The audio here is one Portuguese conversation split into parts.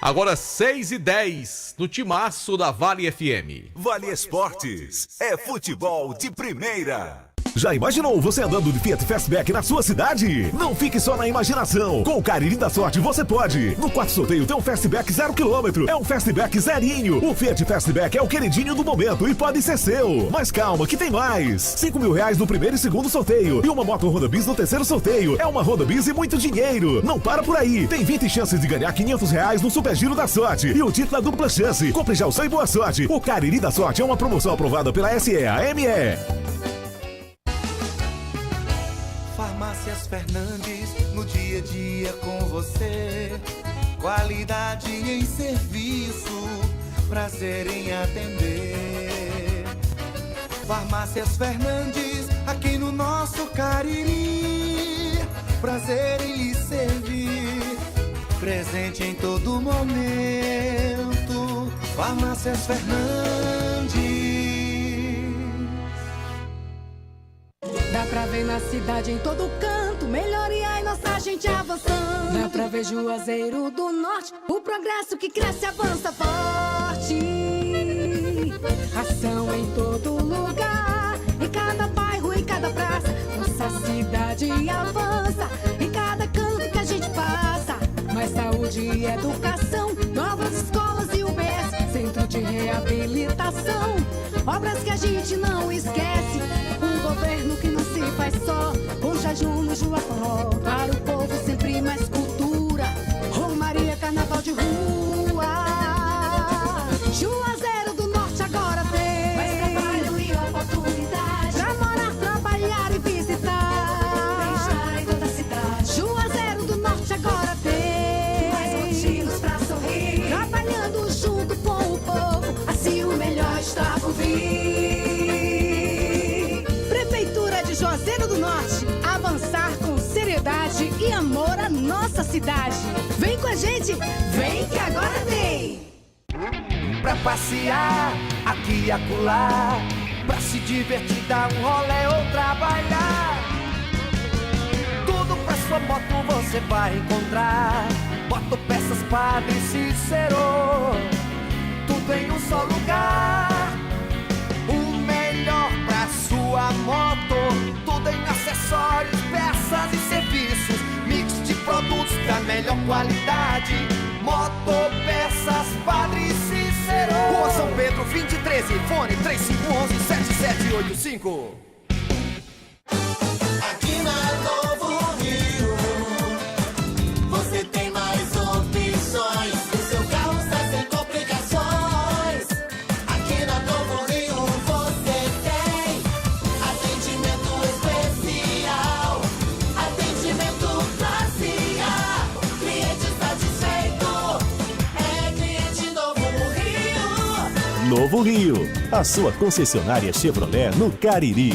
Agora 6h10 no timaço da Vale FM. Vale Esportes é futebol de primeira. Já imaginou você andando de Fiat Fastback na sua cidade? Não fique só na imaginação. Com o Cariri da Sorte você pode. No quarto sorteio tem um Fastback 0 km. É um Fastback zerinho. O Fiat Fastback é o queridinho do momento e pode ser seu. Mas calma que tem mais. 5 mil reais no primeiro e segundo sorteio. E uma moto Honda Bis no terceiro sorteio. É uma Honda Bis e muito dinheiro. Não para por aí. Tem 20 chances de ganhar 500 reais no Super Giro da Sorte. E o título da dupla chance. Compre já o seu e boa sorte. O Cariri da Sorte é uma promoção aprovada pela SEAME. Farmácias Fernandes, no dia a dia com você. Qualidade em serviço, prazer em atender. Farmácias Fernandes, aqui no nosso Cariri. Prazer em lhe servir, presente em todo momento. Farmácias Fernandes. Dá pra ver na cidade, em todo canto, melhoria e nossa gente avançando. Dá pra ver Juazeiro do Norte, o progresso que cresce avança forte. Ação em todo lugar, em cada bairro, em cada praça. Nossa cidade avança, em cada canto que a gente passa. Mais saúde e educação, novas escolas e UBS, centro de reabilitação, obras que a gente não esquece. Um governo que não se faz só, com jejum no Juaforró. Para o povo sempre mais cultura, Romaria, carnaval de rua. Juazeiro do Norte agora tem mais trabalho e oportunidade pra morar, trabalhar e visitar. Bem-estar em toda a cidade. Juazeiro do Norte agora tem mais motivos pra sorrir, trabalhando junto com o povo, assim o melhor está por vir. Juazeiro do Norte, avançar com seriedade e amor à nossa cidade. Vem com a gente, vem que agora tem. Pra passear, aqui e acolá, pra se divertir, dar um rolê ou trabalhar. Tudo pra sua moto você vai encontrar. Motopeças Padre Cícero, tudo em um só lugar. O melhor pra sua moto, tudo em acessórios, peças e serviços, mix de produtos da melhor qualidade. Motopeças Padre Cícero, Rua São Pedro 2013, fone 3511-7785. Aqui na Novo Rio, você tem mais opções. O seu carro está sem complicações. Aqui na Novo Rio você tem atendimento especial, atendimento classe A. Cliente satisfeito é cliente Novo Rio. Novo Rio, a sua concessionária Chevrolet no Cariri.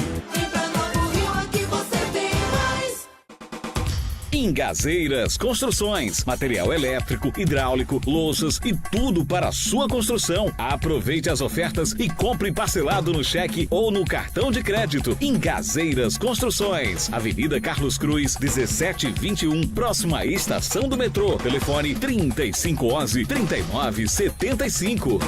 Ingazeiras Construções, material elétrico, hidráulico, louças e tudo para a sua construção. Aproveite as ofertas e compre parcelado no cheque ou no cartão de crédito. Ingazeiras Construções, Avenida Carlos Cruz, 1721, próxima à estação do metrô. Telefone 3511-3975.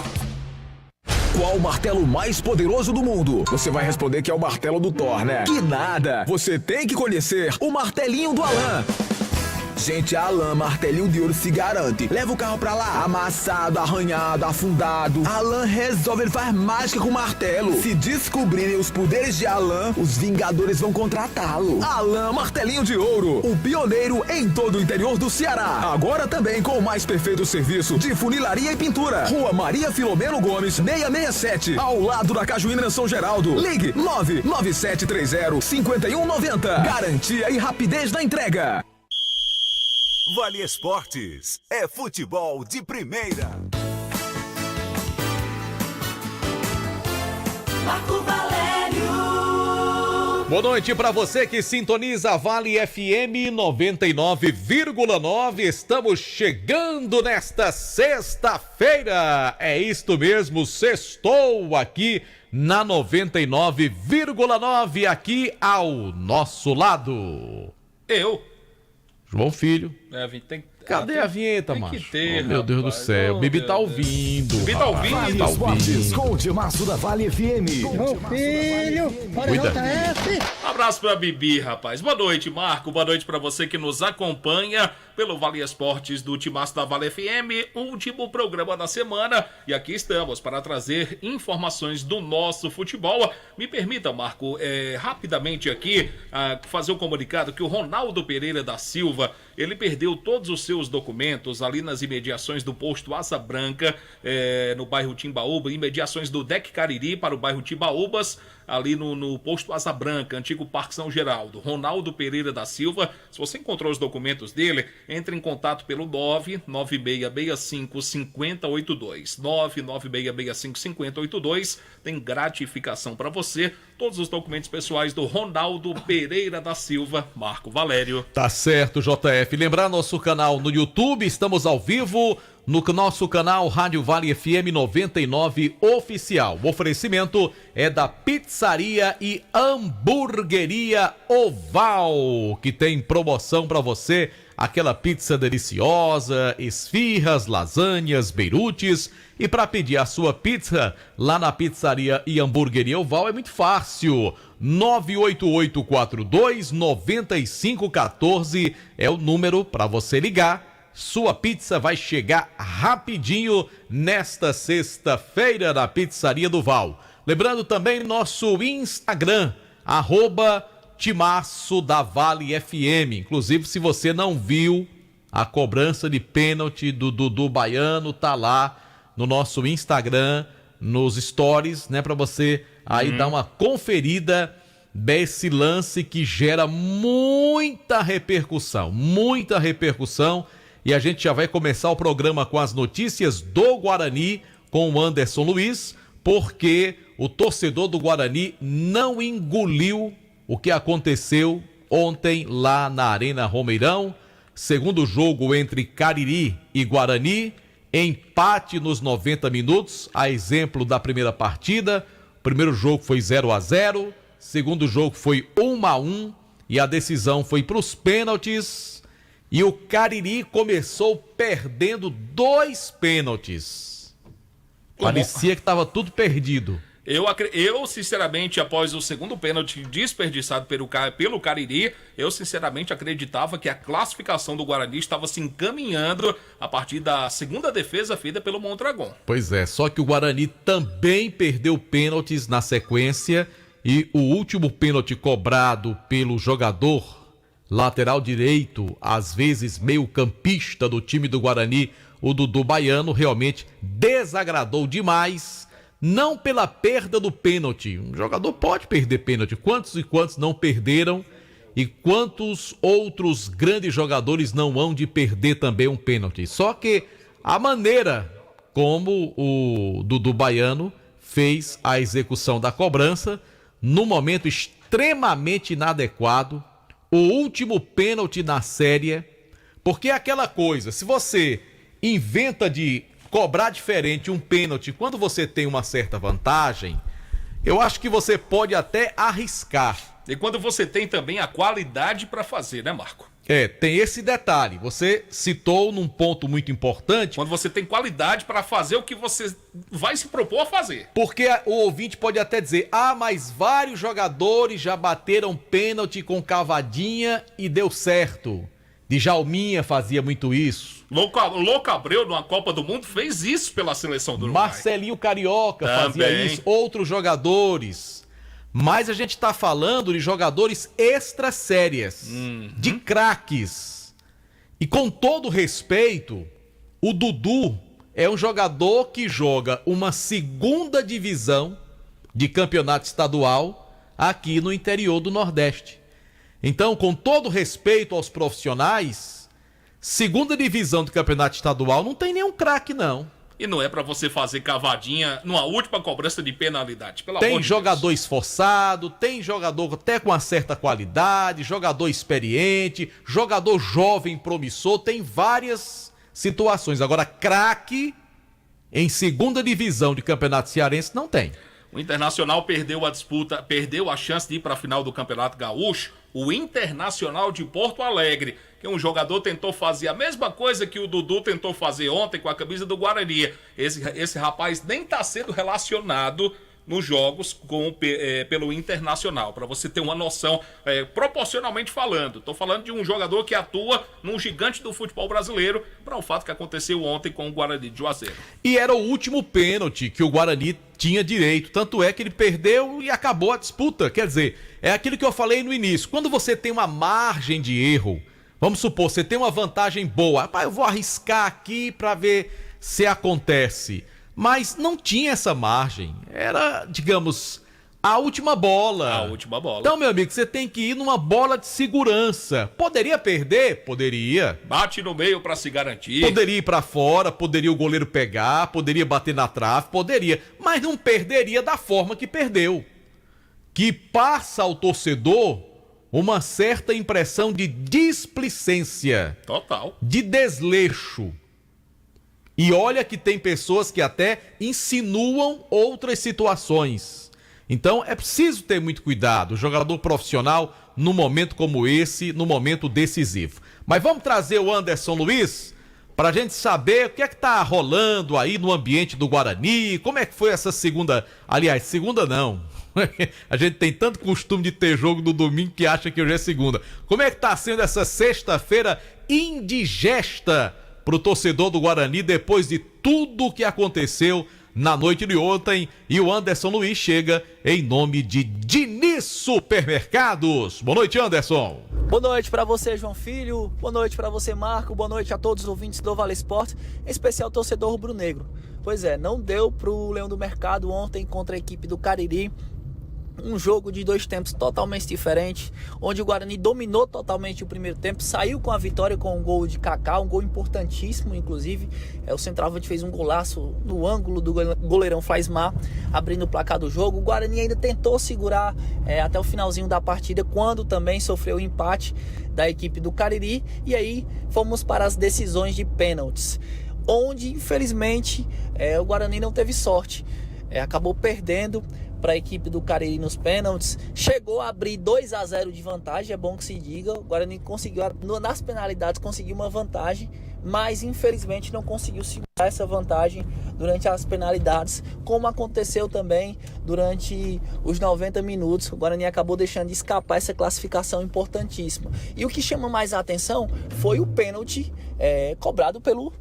Qual o martelo mais poderoso do mundo? Você vai responder que é o martelo do Thor, né? Que nada! Você tem que conhecer o martelinho do Alan. Gente, a Alan Martelinho de Ouro se garante. Leva o carro pra lá, amassado, arranhado, afundado. Alan resolve, ele faz mágica com o martelo. Se descobrirem os poderes de Alan, os Vingadores vão contratá-lo. Alan Martelinho de Ouro, o pioneiro em todo o interior do Ceará. Agora também com o mais perfeito serviço de funilaria e pintura. Rua Maria Filomeno Gomes, 667, ao lado da Cajuína São Geraldo. Ligue 99730-5190. Garantia e rapidez na entrega. Vale Esportes é futebol de primeira. Marco Valério. Boa noite para você que sintoniza a Vale FM 99,9. Estamos chegando nesta sexta-feira. É isto mesmo, sextou aqui na 99,9, aqui ao nosso lado. João Filho. Cadê a vinheta, tem macho? que ter, Meu Deus do céu. O Bibi tá ouvindo. Bibi tá ouvindo. Vale Tá Esportes ouvindo. com o Timaço da Vale FM. Meu filho, bora Cuida. JF. Abraço pra Bibi, rapaz. Boa noite, Marco. Boa noite pra você que nos acompanha pelo Vale Esportes do Timaço da Vale FM, último programa da semana. E aqui estamos para trazer informações do nosso futebol. Me permita, Marco, rapidamente aqui, fazer um comunicado que o Ronaldo Pereira da Silva, ele perdeu todos os seus documentos ali nas imediações do posto Asa Branca, no bairro Timbaúba, imediações do DEC Cariri para o bairro Timbaúbas, ali no posto Asa Branca, antigo Parque São Geraldo. Ronaldo Pereira da Silva, se você encontrou os documentos dele, entre em contato pelo 996655082. 996655082, tem gratificação para você. Todos os documentos pessoais do Ronaldo Pereira da Silva, Marco Valério. Tá certo, JF. Lembrar nosso canal no YouTube, estamos ao vivo no nosso canal Rádio Vale FM 99 Oficial. O oferecimento é da Pizzaria e Hamburgueria Oval, que tem promoção para você, aquela pizza deliciosa, esfirras, lasanhas, beirutes. E para pedir a sua pizza lá na Pizzaria e Hamburgueria Oval é muito fácil. 98842-9514 é o número para você ligar. Sua pizza vai chegar rapidinho nesta sexta-feira na Pizzaria do Val. Lembrando também nosso Instagram, @Timaço da Vale FM. Inclusive, se você não viu a cobrança de pênalti do Dudu Baiano, tá lá no nosso Instagram, nos stories, né? Para você aí dar uma conferida desse lance que gera muita repercussão. E a gente já vai começar o programa com as notícias do Guarani com o Anderson Luiz, porque o torcedor do Guarani não engoliu o que aconteceu ontem lá na Arena Romeirão. Segundo jogo entre Cariri e Guarani, empate nos 90 minutos, a exemplo da primeira partida. O primeiro jogo foi 0-0, segundo jogo foi 1-1 e a decisão foi para os pênaltis. E o Cariri começou perdendo 2 pênaltis. Parecia que estava tudo perdido. Eu, sinceramente, após o segundo pênalti desperdiçado pelo Cariri, eu, sinceramente, acreditava que a classificação do Guarani estava se encaminhando a partir da segunda defesa feita pelo Mondragón. Pois é, só que o Guarani também perdeu pênaltis na sequência e o último pênalti cobrado pelo jogador lateral direito, às vezes meio campista do time do Guarani, o Dudu Baiano, realmente desagradou demais, não pela perda do pênalti. Um jogador pode perder pênalti, quantos e quantos não perderam e quantos outros grandes jogadores não hão de perder também um pênalti. Só que a maneira como o Dudu Baiano fez a execução da cobrança, num momento extremamente inadequado, o último pênalti na série, porque é aquela coisa, se você inventa de cobrar diferente um pênalti quando você tem uma certa vantagem, eu acho que você pode até arriscar. E quando você tem também a qualidade para fazer, né, Marco? Tem esse detalhe, você citou num ponto muito importante. Quando você tem qualidade para fazer o que você vai se propor a fazer. Porque o ouvinte pode até dizer, mas vários jogadores já bateram pênalti com cavadinha e deu certo. Djalminha fazia muito isso. Louco Abreu, numa Copa do Mundo, fez isso pela seleção do Uruguai. Marcelinho Carioca fazia isso, outros jogadores. Mas a gente está falando de jogadores extra sérias, de craques. E com todo respeito, o Dudu é um jogador que joga uma segunda divisão de campeonato estadual aqui no interior do Nordeste. Então, com todo respeito aos profissionais, segunda divisão do campeonato estadual não tem nenhum craque, não. E não é pra você fazer cavadinha numa última cobrança de penalidade. Tem jogador esforçado, tem jogador até com uma certa qualidade, jogador experiente, jogador jovem promissor, tem várias situações. Agora, craque em segunda divisão de campeonato cearense não tem. O Internacional perdeu a disputa, perdeu a chance de ir para a final do Campeonato Gaúcho. o Internacional de Porto Alegre, que um jogador tentou fazer a mesma coisa que o Dudu tentou fazer ontem com a camisa do Guarani. Esse rapaz nem está sendo relacionado nos jogos pelo Internacional, para você ter uma noção, proporcionalmente falando. Estou falando de um jogador que atua num gigante do futebol brasileiro, para o fato que aconteceu ontem com o Guarani de Juazeiro. E era o último pênalti que o Guarani tinha direito, tanto é que ele perdeu e acabou a disputa. Quer dizer, é aquilo que eu falei no início, quando você tem uma margem de erro, vamos supor, você tem uma vantagem boa, rapaz, eu vou arriscar aqui para ver se acontece. Mas não tinha essa margem. Era, digamos, a última bola. A última bola. Então, meu amigo, você tem que ir numa bola de segurança. Poderia perder? Poderia. Bate no meio pra se garantir. Poderia ir pra fora, poderia o goleiro pegar, poderia bater na trave, poderia. Mas não perderia da forma que perdeu. Que passa ao torcedor uma certa impressão de displicência. Total. De desleixo. E olha que tem pessoas que até insinuam outras situações. Então é preciso ter muito cuidado, o jogador profissional, num momento como esse, num momento decisivo. Mas vamos trazer o Anderson Luiz para a gente saber o que é que está rolando aí no ambiente do Guarani, como é que foi essa segunda, aliás, segunda não. A gente tem tanto costume de ter jogo no domingo que acha que hoje é segunda. Como é que está sendo essa sexta-feira indigesta pro torcedor do Guarani depois de tudo que aconteceu na noite de ontem? E o Anderson Luiz chega em nome de Diniz Supermercados. Boa noite, Anderson. Boa noite para você, João Filho. Boa noite para você, Marco. Boa noite a todos os ouvintes do Vale Esporte, em especial o torcedor rubro-negro. Pois é, não deu pro Leão do Mercado ontem contra a equipe do Cariri. Um jogo de dois tempos totalmente diferentes, onde o Guarani dominou totalmente o primeiro tempo, saiu com a vitória com um gol de Kaká, um gol importantíssimo, inclusive. O centroavante fez um golaço no ângulo do goleirão Flaismar, abrindo o placar do jogo. O Guarani ainda tentou segurar até o finalzinho da partida, quando também sofreu o empate da equipe do Cariri. E aí fomos para as decisões de pênaltis, onde infelizmente o Guarani não teve sorte, acabou perdendo para a equipe do Cariri nos pênaltis. Chegou a abrir 2-0 de vantagem, é bom que se diga. O Guarani conseguiu, nas penalidades, conseguiu uma vantagem, mas infelizmente não conseguiu segurar essa vantagem durante as penalidades, como aconteceu também durante os 90 minutos. O Guarani acabou deixando de escapar essa classificação importantíssima. E o que chama mais a atenção foi o pênalti cobrado pelo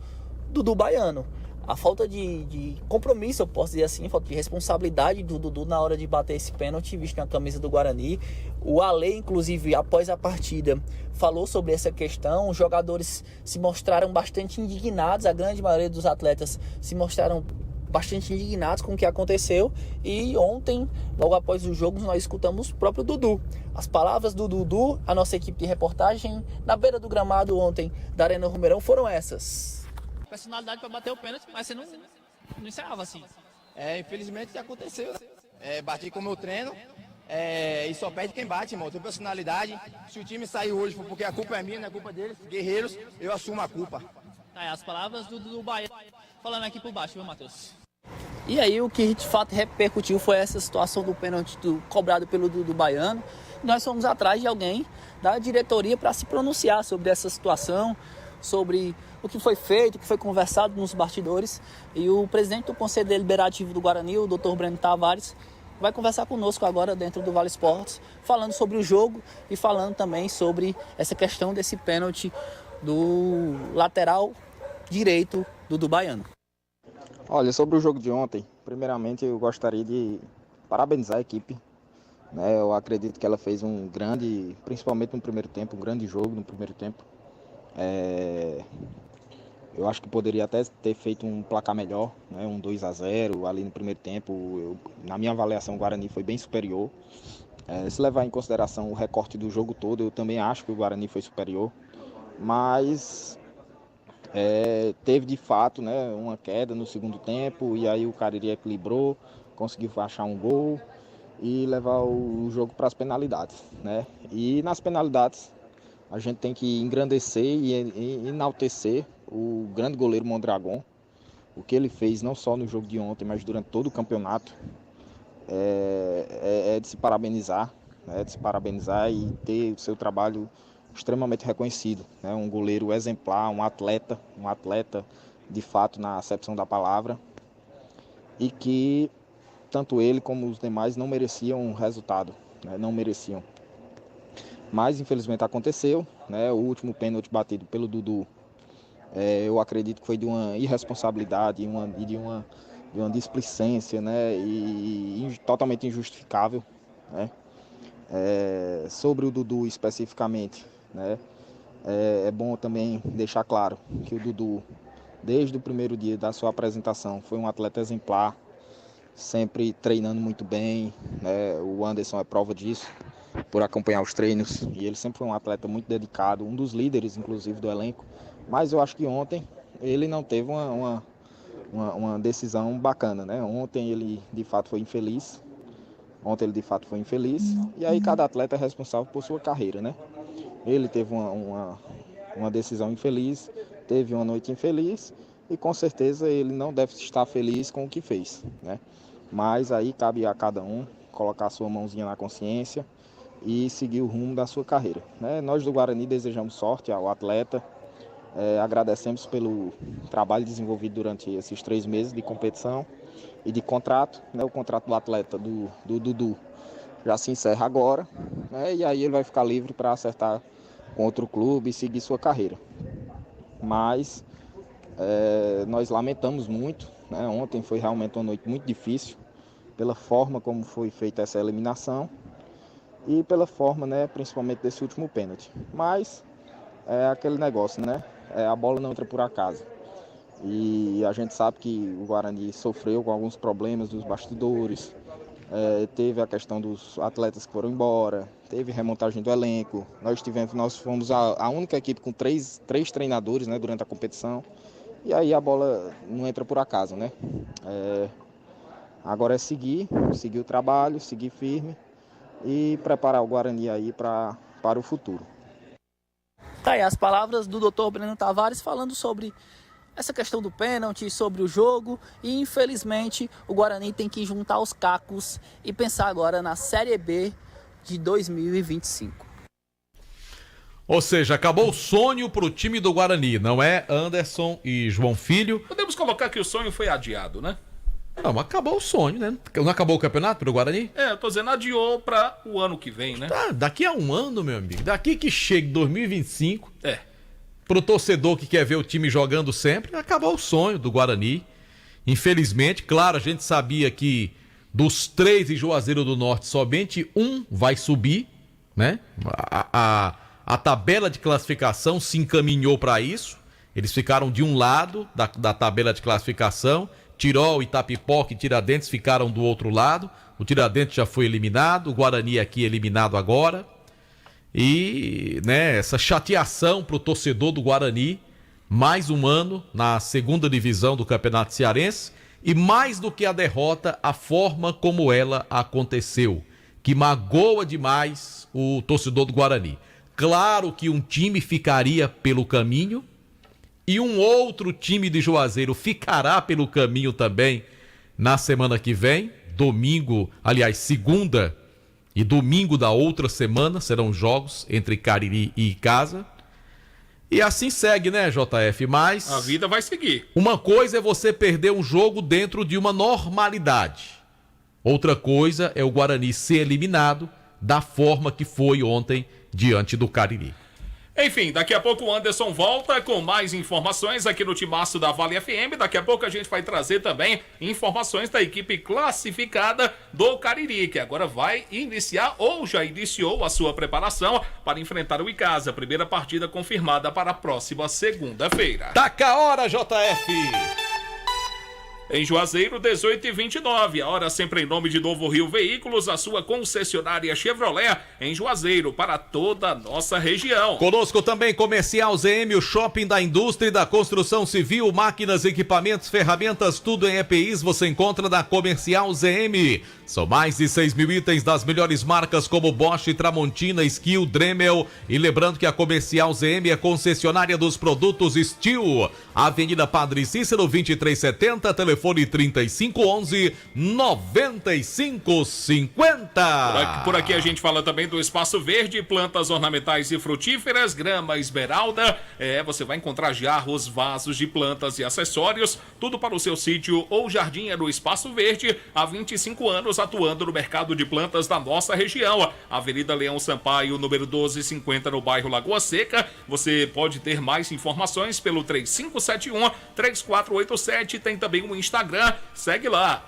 Dudu Baiano. A falta de compromisso, eu posso dizer assim, falta de responsabilidade do Dudu na hora de bater esse pênalti, visto na camisa do Guarani. O Ale, inclusive, após a partida, falou sobre essa questão. Os jogadores se mostraram bastante indignados, a grande maioria dos atletas se mostraram bastante indignados com o que aconteceu. E ontem, logo após o jogo, nós escutamos o próprio Dudu. As palavras do Dudu, a nossa equipe de reportagem, na beira do gramado ontem da Arena Romeirão, foram essas. Personalidade para bater o pênalti, mas você não encerrava assim. Infelizmente aconteceu. Bati com o meu treino e só perde quem bate, irmão. Tem personalidade. Se o time sair hoje porque a culpa é minha, não é culpa deles, guerreiros, eu assumo a culpa. As palavras do Bahia falando aqui por baixo, viu, Matheus? E aí o que de fato repercutiu foi essa situação do pênalti cobrado pelo Dudu Baiano. Nós fomos atrás de alguém da diretoria para se pronunciar sobre essa situação, sobre o que foi feito, o que foi conversado nos bastidores. E o presidente do Conselho Deliberativo do Guarani, o Dr. Breno Tavares, vai conversar conosco agora dentro do Vale Esportes, falando sobre o jogo e falando também sobre essa questão desse pênalti do lateral direito do Baiano. Olha, sobre o jogo de ontem, primeiramente eu gostaria de parabenizar a equipe. Eu acredito que ela fez principalmente no primeiro tempo, um grande jogo no primeiro tempo. Eu acho que poderia até ter feito um placar melhor, um 2-0 ali no primeiro tempo. Na minha avaliação, o Guarani foi bem superior. Se levar em consideração o recorte do jogo todo, eu também acho que o Guarani foi superior. Mas teve de fato uma queda no segundo tempo, e aí o Cariri equilibrou, conseguiu achar um gol e levar o jogo para as penalidades. E nas penalidades a gente tem que engrandecer e enaltecer o grande goleiro Mondragon. O que ele fez não só no jogo de ontem, mas durante todo o campeonato é de se parabenizar. né, de se parabenizar e ter o seu trabalho extremamente reconhecido, né? Um goleiro exemplar, um atleta de fato na acepção da palavra, e que tanto ele como os demais não mereciam um resultado, né? Não mereciam. Mas infelizmente aconteceu, né? O último pênalti batido pelo Dudu, eu acredito que foi de uma irresponsabilidade e de uma displicência, né? E totalmente injustificável, né? Sobre o Dudu especificamente, né? É bom também deixar claro que o Dudu, desde o primeiro dia da sua apresentação, foi um atleta exemplar, sempre treinando muito bem, né? O Anderson é prova disso, por acompanhar os treinos, e ele sempre foi um atleta muito dedicado, um dos líderes, inclusive, do elenco. Mas eu acho que ontem ele não teve uma decisão bacana, né? Ontem ele, de fato, foi infeliz. E aí cada atleta é responsável por sua carreira, né? Ele teve uma decisão infeliz, teve uma noite infeliz, e com certeza ele não deve estar feliz com o que fez, né? Mas aí cabe a cada um colocar a sua mãozinha na consciência e seguir o rumo da sua carreira, né? Nós do Guarani desejamos sorte ao atleta, agradecemos pelo trabalho desenvolvido durante esses 3 meses de competição e de contrato, né? O contrato do atleta, do Dudu, já se encerra agora, né? E aí ele vai ficar livre para acertar com outro clube e seguir sua carreira. Mas nós lamentamos muito, né? Ontem foi realmente uma noite muito difícil, pela forma como foi feita essa eliminação e pela forma, né, principalmente desse último pênalti. Mas é aquele negócio, né? A bola não entra por acaso. E a gente sabe que o Guarani sofreu com alguns problemas dos bastidores, teve a questão dos atletas que foram embora, teve remontagem do elenco. Nós fomos a única equipe com três treinadores, né, durante a competição. E aí a bola não entra por acaso, né? Agora é seguir o trabalho, seguir firme e preparar o Guarani aí para o futuro. Tá aí as palavras do Dr. Breno Tavares falando sobre essa questão do pênalti, sobre o jogo, e infelizmente o Guarani tem que juntar os cacos e pensar agora na Série B de 2025. Ou seja, acabou o sonho pro time do Guarani, não é Anderson e João Filho? Podemos colocar que o sonho foi adiado, né? Não, mas acabou o sonho, né? Não acabou o campeonato pro Guarani? Eu tô dizendo, adiou para o ano que vem, né? Tá, daqui a um ano, meu amigo, daqui que chega 2025, pro torcedor que quer ver o time jogando sempre, acabou o sonho do Guarani. Infelizmente, claro, a gente sabia que dos 3 de Juazeiro do Norte, somente um vai subir, né? A tabela de classificação se encaminhou para isso. Eles ficaram de um lado da tabela de classificação. Tirol, Itapipoca e Tiradentes ficaram do outro lado. O Tiradentes já foi eliminado, o Guarani aqui eliminado agora. E, né, essa chateação pro torcedor do Guarani, mais um ano na segunda divisão do Campeonato Cearense, e mais do que a derrota, a forma como ela aconteceu, que magoa demais o torcedor do Guarani. Claro que um time ficaria pelo caminho e um outro time de Juazeiro ficará pelo caminho também na semana que vem, segunda e domingo da outra semana serão jogos entre Cariri e Icasa. E assim segue, né, JF? Mas a vida vai seguir. Uma coisa é você perder um jogo dentro de uma normalidade. Outra coisa é o Guarani ser eliminado da forma que foi ontem diante do Cariri. Enfim, daqui a pouco o Anderson volta com mais informações aqui no Timaço da Vale FM. Daqui a pouco a gente vai trazer também informações da equipe classificada do Cariri, que agora vai iniciar ou já iniciou a sua preparação para enfrentar o Icasa. Primeira partida confirmada para a próxima segunda-feira. Taca a hora, JF! Em Juazeiro, 18h29, a hora sempre em nome de Novo Rio Veículos, a sua concessionária Chevrolet em Juazeiro, para toda a nossa região. Conosco também Comercial ZM, o shopping da indústria e da construção civil, máquinas, equipamentos, ferramentas, tudo em EPIs você encontra na Comercial ZM. São mais de 6 mil itens das melhores marcas como Bosch, Tramontina, Skil, Dremel. E lembrando que a Comercial ZM é concessionária dos produtos Steel. Avenida Padre Cícero, 2370, telefone telefone 3511-9550. Por aqui a gente fala também do Espaço Verde, plantas ornamentais e frutíferas, grama esmeralda. Você vai encontrar jarros, vasos de plantas e acessórios, tudo para o seu sítio ou jardim é no Espaço Verde, há 25 anos atuando no mercado de plantas da nossa região. Avenida Leão Sampaio, número 1250, no bairro Lagoa Seca. Você pode ter mais informações pelo 3571-3487. Tem também um Instagram, segue lá,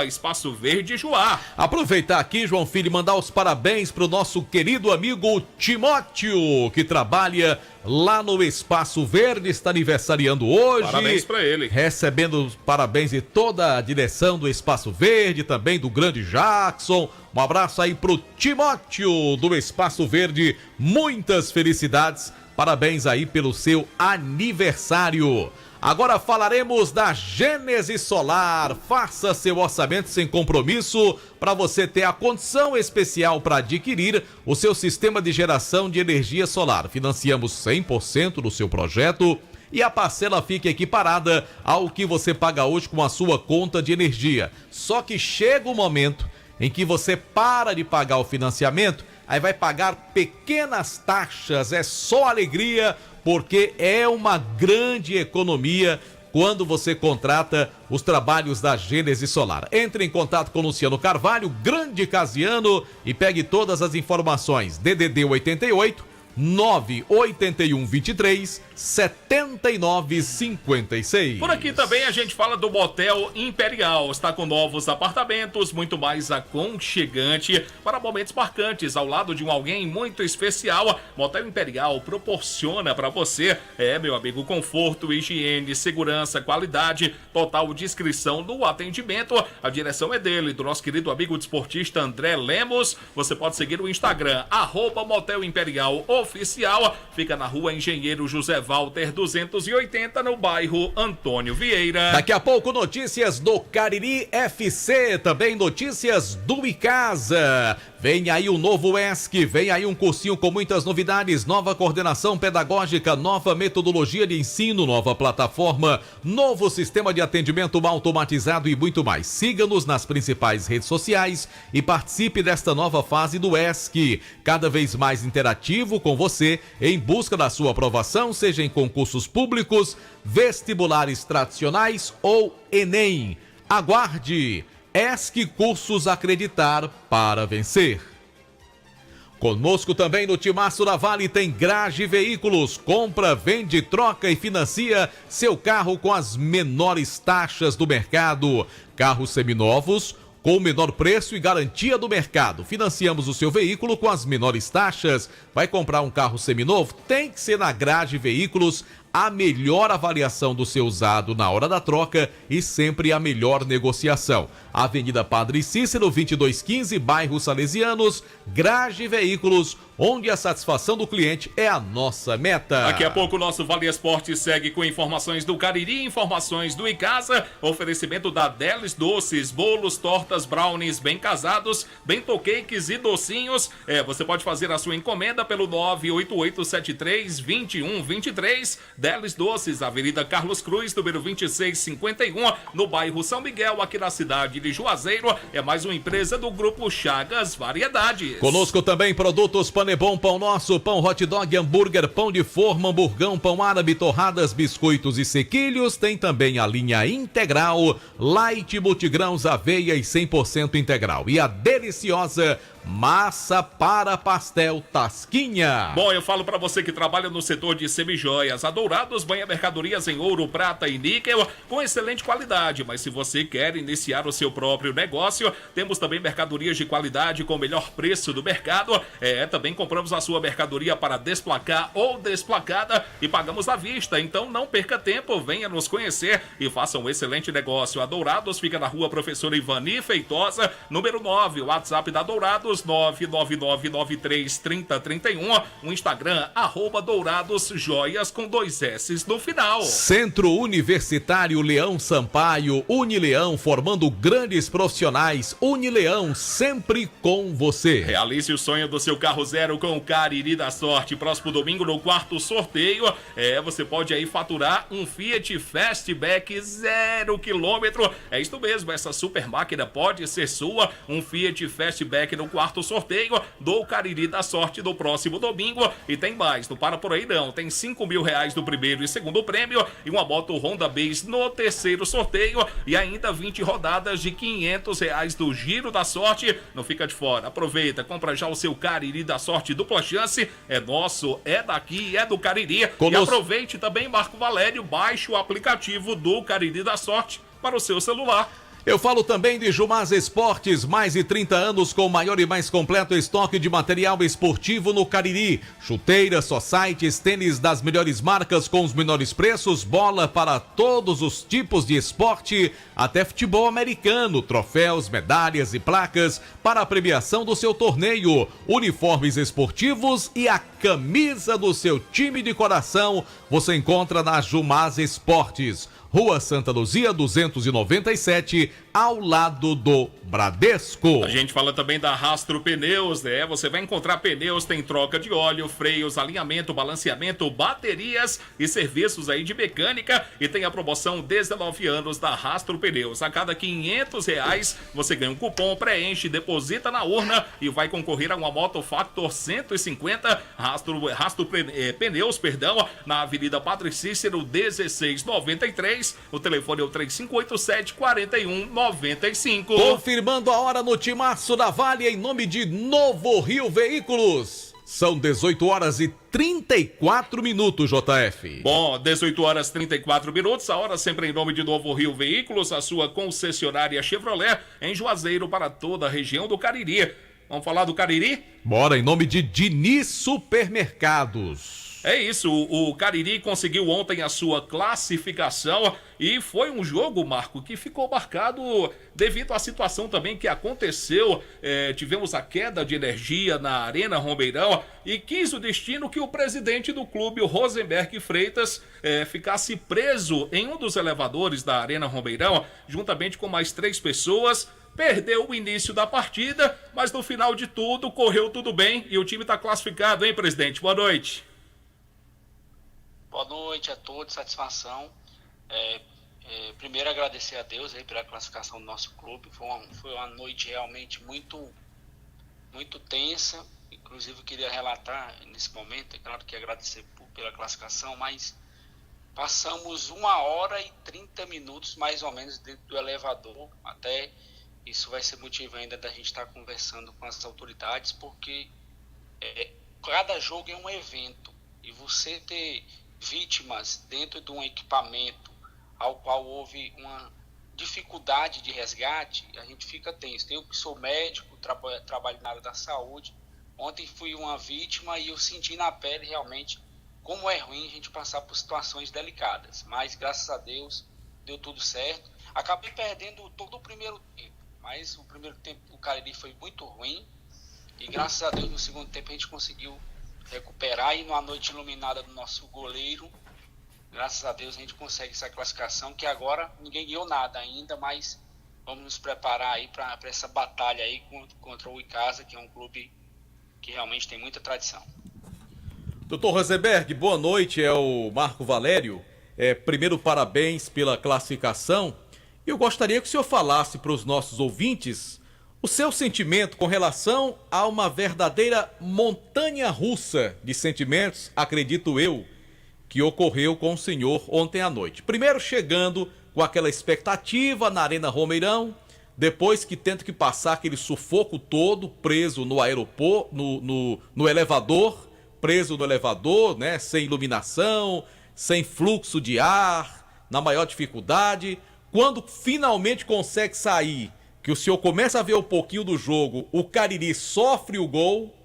@Espaço Verde Joá. Aproveitar aqui, João Filho, e mandar os parabéns para o nosso querido amigo Timóteo, que trabalha lá no Espaço Verde, está aniversariando hoje. Parabéns para ele. Recebendo os parabéns de toda a direção do Espaço Verde, também do grande Jackson. Um abraço aí pro Timóteo do Espaço Verde. Muitas felicidades. Parabéns aí pelo seu aniversário. Agora falaremos da Gênesis Solar. Faça seu orçamento sem compromisso para você ter a condição especial para adquirir o seu sistema de geração de energia solar. Financiamos 100% do seu projeto e a parcela fica equiparada ao que você paga hoje com a sua conta de energia. Só que chega o momento em que você para de pagar o financiamento, aí vai pagar pequenas taxas, é só alegria, porque é uma grande economia quando você contrata os trabalhos da Gênesis Solar. Entre em contato com o Luciano Carvalho, grande Casiano, e pegue todas as informações. DDD 88 981 23 79 56. Por aqui também a gente fala do Motel Imperial. Está com novos apartamentos, muito mais aconchegante para momentos marcantes ao lado de alguém muito especial. Motel Imperial proporciona para você, meu amigo, conforto, higiene, segurança, qualidade, total descrição do atendimento. A direção é dele, do nosso querido amigo desportista André Lemos. Você pode seguir o Instagram, @Motel Imperial Oficial. Fica na rua Engenheiro José Walter 280, no bairro Antônio Vieira. Daqui a pouco notícias do Cariri FC, também notícias do Icasa. Vem aí o novo ESC, vem aí um cursinho com muitas novidades, nova coordenação pedagógica, nova metodologia de ensino, nova plataforma, novo sistema de atendimento automatizado e muito mais. Siga-nos nas principais redes sociais e participe desta nova fase do ESC, cada vez mais interativo com você, em busca da sua aprovação, seja em concursos públicos, vestibulares tradicionais ou Enem. Aguarde! ESC Cursos Acreditar para Vencer. Conosco também no Timaço da Vale tem Grage Veículos. Compra, vende, troca e financia seu carro com as menores taxas do mercado. Carros seminovos com o menor preço e garantia do mercado. Financiamos o seu veículo com as menores taxas. Vai comprar um carro seminovo? Tem que ser na Grage Veículos. A melhor avaliação do seu usado na hora da troca e sempre a melhor negociação. Avenida Padre Cícero, 2215, bairro Salesianos, Grage Veículos, onde a satisfação do cliente é a nossa meta. Daqui a pouco o nosso Vale Esporte segue com informações do Cariri, informações do Icasa, oferecimento da Delis Doces, bolos, tortas, brownies, bem casados, bento cakes e docinhos. Você pode fazer a sua encomenda pelo 98873-2123. Delis Doces, Avenida Carlos Cruz, número 2651, no bairro São Miguel, aqui na cidade de Juazeiro. É mais uma empresa do Grupo Chagas Variedades. Conosco também produtos Panebon, Pão Nosso, Pão Hot Dog, Hambúrguer, Pão de Forma, Hamburgão, Pão Árabe, Torradas, Biscoitos e Sequilhos. Tem também a linha Integral, Light, Multigrãos, Aveia e 100% integral. E a deliciosa massa para pastel Tasquinha. Bom, eu falo para você que trabalha no setor de semijoias. A Dourados banha mercadorias em ouro, prata e níquel com excelente qualidade. Mas se você quer iniciar o seu próprio negócio, temos também mercadorias de qualidade com o melhor preço do mercado. Também compramos a sua mercadoria para desplacar ou desplacada e pagamos à vista. Então não perca tempo, venha nos conhecer e faça um excelente negócio. A Dourados fica na rua Professora Ivani Feitosa, número 9. O WhatsApp da Dourados Dourados, 999933031. O Instagram, @DouradosJoias com 2 S no final. Centro Universitário Leão Sampaio, Unileão, formando grandes profissionais. Unileão, sempre com você. Realize o sonho do seu carro zero com o Cariri da Sorte. Próximo domingo, no 4º sorteio, você pode aí faturar um Fiat Fastback 0 km. É isso mesmo, essa super máquina pode ser sua. Um Fiat Fastback no 4º sorteio do Cariri da Sorte do próximo domingo. E tem mais, não para por aí não. Tem R$5.000 no primeiro e segundo prêmio e uma moto Honda Base no 3º sorteio e ainda 20 rodadas de R$500 do Giro da Sorte. Não fica de fora, aproveita, compra já o seu Cariri da Sorte dupla chance. É nosso, é daqui, é do Cariri. E aproveite também, Marco Valério, baixe o aplicativo do Cariri da Sorte para o seu celular. Eu falo também de Jumaz Esportes, mais de 30 anos com o maior e mais completo estoque de material esportivo no Cariri. Chuteiras, societies, tênis das melhores marcas com os menores preços, bola para todos os tipos de esporte, até futebol americano, troféus, medalhas e placas para a premiação do seu torneio, uniformes esportivos e a camisa do seu time de coração, você encontra na Jumaz Esportes. Rua Santa Luzia, 297, ao lado do Bradesco. A gente fala também da Rastro Pneus, né? Você vai encontrar pneus, tem troca de óleo, freios, alinhamento, balanceamento, baterias e serviços aí de mecânica. E tem a promoção 19 anos da Rastro Pneus. A cada R$500 você ganha um cupom, preenche, deposita na urna e vai concorrer a uma moto Factor 150 Rastro Pneus, na Avenida Padre Cícero, 1693. O telefone é o 3587-4195. Confirmando a hora no Timaço da Vale em nome de Novo Rio Veículos. São 18 horas e 34 minutos, JF. Bom, 18 horas e 34 minutos, a hora sempre em nome de Novo Rio Veículos, a sua concessionária Chevrolet em Juazeiro para toda a região do Cariri. Vamos falar do Cariri? Bora, em nome de Diniz Supermercados. É isso, o Cariri conseguiu ontem a sua classificação e foi um jogo, Marco, que ficou marcado devido à situação também que aconteceu. Tivemos a queda de energia na Arena Romeirão e quis o destino que o presidente do clube, o Rosenberg Freitas, ficasse preso em um dos elevadores da Arena Romeirão, juntamente com mais 3 pessoas. Perdeu o início da partida, mas no final de tudo correu tudo bem e o time está classificado, hein, presidente? Boa noite. Boa noite a todos, satisfação. Primeiro agradecer a Deus aí pela classificação do nosso clube. Foi uma noite realmente muito tensa. Inclusive eu queria relatar nesse momento, é claro que agradecer pela classificação, mas passamos 1 hora e 30 minutos mais ou menos dentro do elevador. Até isso vai ser motivo ainda da gente estar conversando com as autoridades, porque cada jogo é um evento e você ter vítimas dentro de um equipamento ao qual houve uma dificuldade de resgate, a gente fica tenso. Eu que sou médico, trabalho na área da saúde, ontem fui uma vítima e eu senti na pele realmente como é ruim a gente passar por situações delicadas, mas graças a Deus deu tudo certo. Acabei perdendo todo o primeiro tempo, mas o primeiro tempo do Cariri foi muito ruim e graças a Deus no segundo tempo a gente conseguiu recuperar e numa noite iluminada do nosso goleiro, graças a Deus a gente consegue essa classificação, que agora ninguém ganhou nada ainda, mas vamos nos preparar aí para essa batalha aí contra o Icasa, que é um clube que realmente tem muita tradição. Doutor Rosenberg, boa noite, é o Marco Valério. Primeiro, parabéns pela classificação. Eu gostaria que o senhor falasse para os nossos ouvintes o seu sentimento com relação a uma verdadeira montanha-russa de sentimentos, acredito eu, que ocorreu com o senhor ontem à noite. Primeiro chegando com aquela expectativa na Arena Romeirão, depois que tenta que passar aquele sufoco todo, preso no aeroporto, no elevador, preso no elevador, né, sem iluminação, sem fluxo de ar, na maior dificuldade. Quando finalmente consegue sair, que o senhor começa a ver um pouquinho do jogo, o Cariri sofre o gol,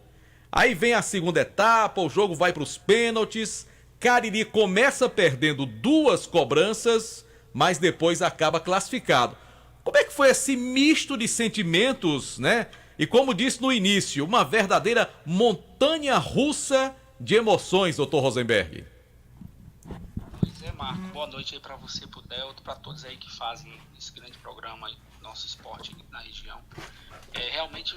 aí vem a segunda etapa, o jogo vai para os pênaltis, Cariri começa perdendo 2 cobranças, mas depois acaba classificado. Como é que foi esse misto de sentimentos, né? E como disse no início, uma verdadeira montanha-russa de emoções, doutor Rosenberg. Pois é, Marco. Boa noite aí para você, pro Delto, para todos aí que fazem esse grande programa aí, nosso esporte aqui na região. Realmente,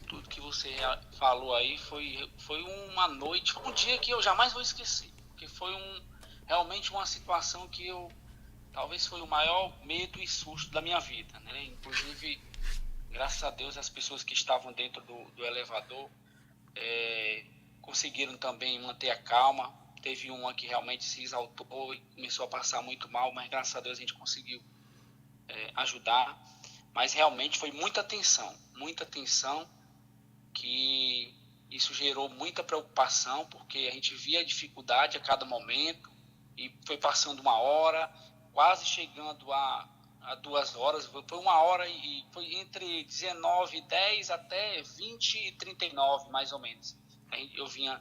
tudo que você falou aí foi uma noite, um dia que eu jamais vou esquecer. Porque foi realmente uma situação que talvez foi o maior medo e susto da minha vida, né? Inclusive, graças a Deus, as pessoas que estavam dentro do elevador conseguiram também manter a calma. Teve uma que realmente se exaltou e começou a passar muito mal, mas graças a Deus a gente conseguiu ajudar. Mas realmente foi muita tensão, que isso gerou muita preocupação, porque a gente via a dificuldade a cada momento e foi passando uma hora, quase chegando a 2 horas, foi 1 hora e foi entre 19h10 até 20h39, mais ou menos. Eu vinha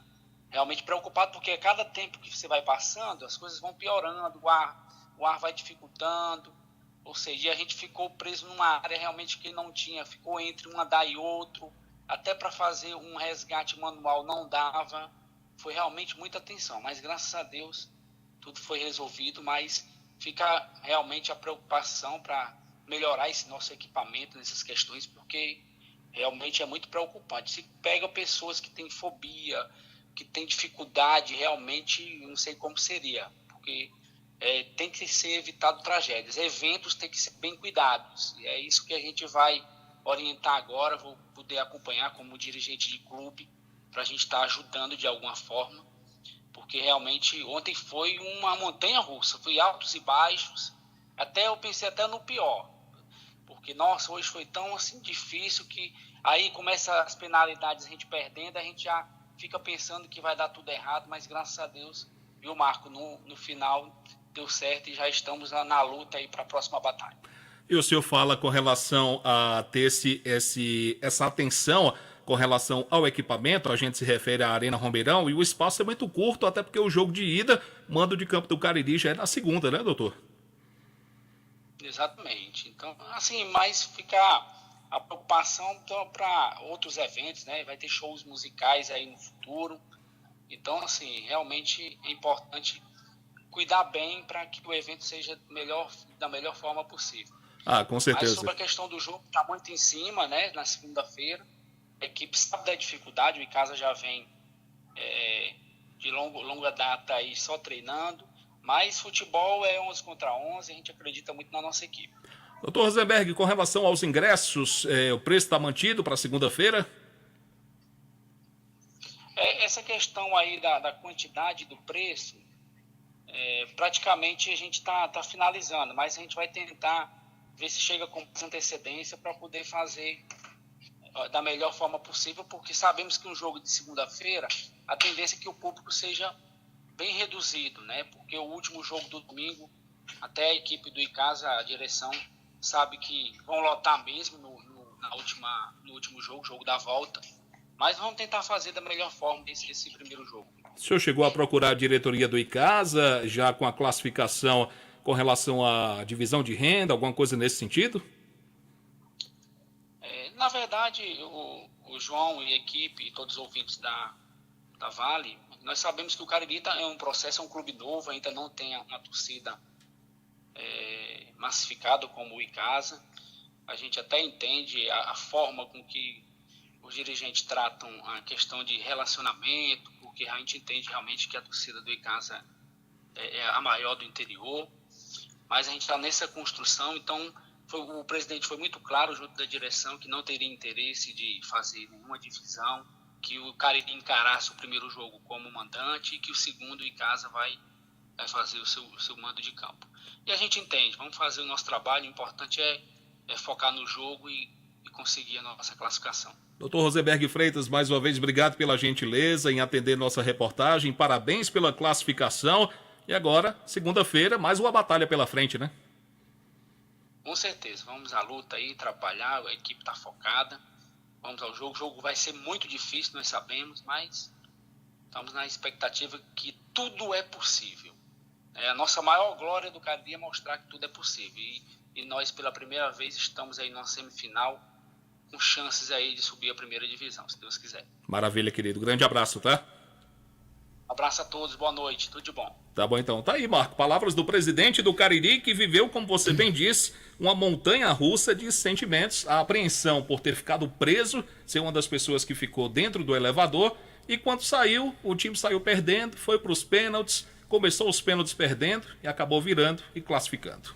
realmente preocupado, porque a cada tempo que você vai passando, as coisas vão piorando, o ar vai dificultando, ou seja, a gente ficou preso numa área realmente que não tinha, ficou entre um andar e outro, até para fazer um resgate manual não dava, foi realmente muita tensão, mas graças a Deus tudo foi resolvido, mas fica realmente a preocupação para melhorar esse nosso equipamento nessas questões, porque realmente é muito preocupante. Se pega pessoas que têm fobia, que têm dificuldade, realmente não sei como seria, porque tem que ser evitado tragédias. Eventos têm que ser bem cuidados. E é isso que a gente vai orientar agora, vou poder acompanhar como dirigente de clube, para a gente estar ajudando de alguma forma, porque realmente ontem foi uma montanha-russa, foi altos e baixos, eu pensei até no pior, porque, nossa, hoje foi tão assim difícil que aí começa as penalidades, a gente perdendo, a gente já fica pensando que vai dar tudo errado, mas graças a Deus, viu, Marco, no final deu certo e já estamos na luta aí para a próxima batalha. E o senhor fala com relação a ter essa atenção com relação ao equipamento, a gente se refere à Arena Romeirão, e o espaço é muito curto, até porque o jogo de ida, mando de campo do Cariri, já é na segunda, né, doutor? Exatamente. Então, assim, mas fica a preocupação para outros eventos, né? Vai ter shows musicais aí no futuro. Então, assim, realmente é importante cuidar bem para que o evento seja da melhor forma possível. Ah, com certeza. Mas sobre a questão do jogo, está muito em cima, né? Na segunda-feira, a equipe sabe da dificuldade, o Icasa já vem de longa data aí só treinando, mas futebol é 11 contra 11, a gente acredita muito na nossa equipe. Doutor Rosenberg, com relação aos ingressos, o preço está mantido para segunda-feira? Essa questão aí da quantidade do preço, praticamente a gente está finalizando, mas a gente vai tentar ver se chega com antecedência para poder fazer da melhor forma possível, porque sabemos que um jogo de segunda-feira, a tendência é que o público seja bem reduzido, né? Porque o último jogo do domingo, até a equipe do Icasa, a direção, sabe que vão lotar mesmo no último jogo da volta, mas vamos tentar fazer da melhor forma esse primeiro jogo. O senhor chegou a procurar a diretoria do Icasa, já com a classificação com relação à divisão de renda, alguma coisa nesse sentido? Na verdade, o João e a equipe, e todos os ouvintes da Vale, nós sabemos que o Cariri é um processo, é um clube novo, ainda não tem uma torcida massificada como o Icasa. A gente até entende a forma com que os dirigentes tratam a questão de relacionamento, porque a gente entende realmente que a torcida do Icasa é a maior do interior, mas a gente está nessa construção, então o presidente foi muito claro junto da direção que não teria interesse de fazer nenhuma divisão, que o Cariri encarasse o primeiro jogo como mandante e que o segundo o Icasa vai fazer o seu mando de campo. E a gente entende, vamos fazer o nosso trabalho, o importante é focar no jogo e conseguir a nossa classificação. Doutor Rosenberg Freitas, mais uma vez, obrigado pela gentileza em atender nossa reportagem, parabéns pela classificação, e agora, segunda-feira, mais uma batalha pela frente, né? Com certeza, vamos à luta aí, trabalhar, a equipe está focada, vamos ao jogo. O jogo vai ser muito difícil, nós sabemos, mas estamos na expectativa que tudo é possível. A nossa maior glória do Cariri é mostrar que tudo é possível. E nós, pela primeira vez, estamos aí numa semifinal com chances aí de subir a primeira divisão, se Deus quiser. Maravilha, querido. Grande abraço, tá? Abraço a todos, boa noite, tudo de bom. Tá bom, então. Tá aí, Marco. Palavras do presidente do Cariri, que viveu, como você bem disse, uma montanha-russa de sentimentos. A apreensão por ter ficado preso, ser uma das pessoas que ficou dentro do elevador. E quando saiu, o time saiu perdendo, foi para os pênaltis, começou os pênaltis perdendo e acabou virando e classificando.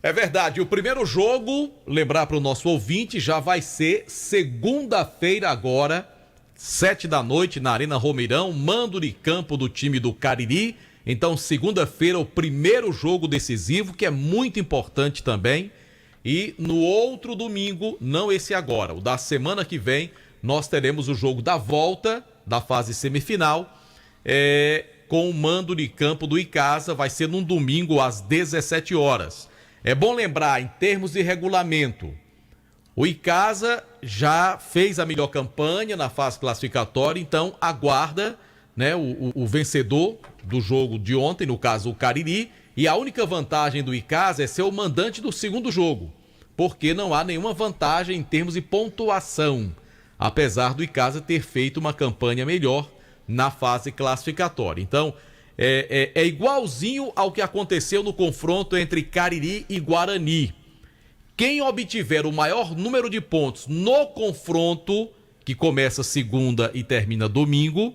É verdade. O primeiro jogo, lembrar para o nosso ouvinte, já vai ser segunda-feira agora, 7 da noite, na Arena Romeirão, mando de campo do time do Cariri. Então, segunda-feira, o primeiro jogo decisivo, que é muito importante também. E no outro domingo, não esse agora, o da semana que vem, nós teremos o jogo da volta da fase semifinal, com o mando de campo do Icasa. Vai ser num domingo às 17 horas. É bom lembrar, em termos de regulamento, o Icasa já fez a melhor campanha na fase classificatória, então aguarda, né, o vencedor do jogo de ontem, no caso o Cariri, e a única vantagem do Icasa é ser o mandante do segundo jogo, porque não há nenhuma vantagem em termos de pontuação, apesar do Icasa ter feito uma campanha melhor na fase classificatória. Então, é igualzinho ao que aconteceu no confronto entre Cariri e Guarani. Quem obtiver o maior número de pontos no confronto, que começa segunda e termina domingo,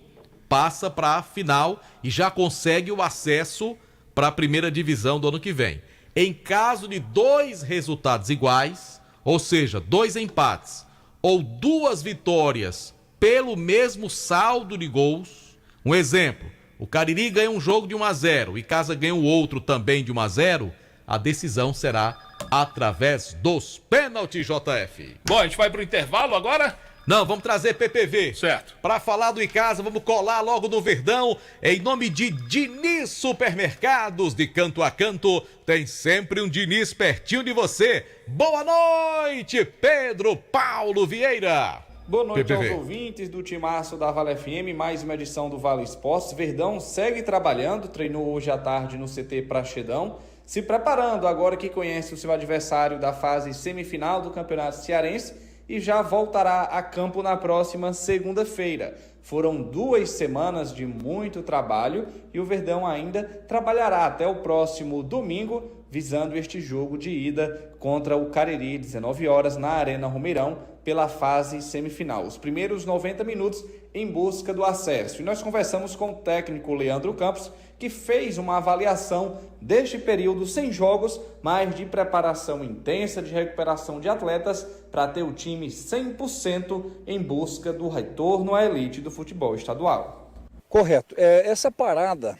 passa para a final e já consegue o acesso para a primeira divisão do ano que vem. Em caso de 2 resultados iguais, ou seja, 2 empates ou 2 vitórias pelo mesmo saldo de gols, um exemplo, o Cariri ganha um jogo de 1-0, o Icasa ganha o outro também de 1-0, a decisão será através dos pênaltis, JF. Bom, a gente vai pro intervalo agora? Não, vamos trazer PPV. Certo. Para falar do Icasa, vamos colar logo no Verdão, em nome de Diniz Supermercados, de canto a canto, tem sempre um Diniz pertinho de você. Boa noite, Pedro Paulo Vieira. Boa noite PPV. aos ouvintes do Timaço da Vale FM, mais uma edição do Vale Esportes. Verdão segue trabalhando, treinou hoje à tarde no CT Praxedão, se preparando agora que conhece o seu adversário da fase semifinal do Campeonato Cearense e já voltará a campo na próxima segunda-feira. Foram 2 semanas de muito trabalho e o Verdão ainda trabalhará até o próximo domingo, visando este jogo de ida contra o Cariri, 19 horas, na Arena Romeirão, pela fase semifinal. Os primeiros 90 minutos em busca do acesso. E nós conversamos com o técnico Leandro Campos, que fez uma avaliação deste período sem jogos, mas de preparação intensa, de recuperação de atletas, para ter o time 100% em busca do retorno à elite do futebol estadual. Correto. Essa parada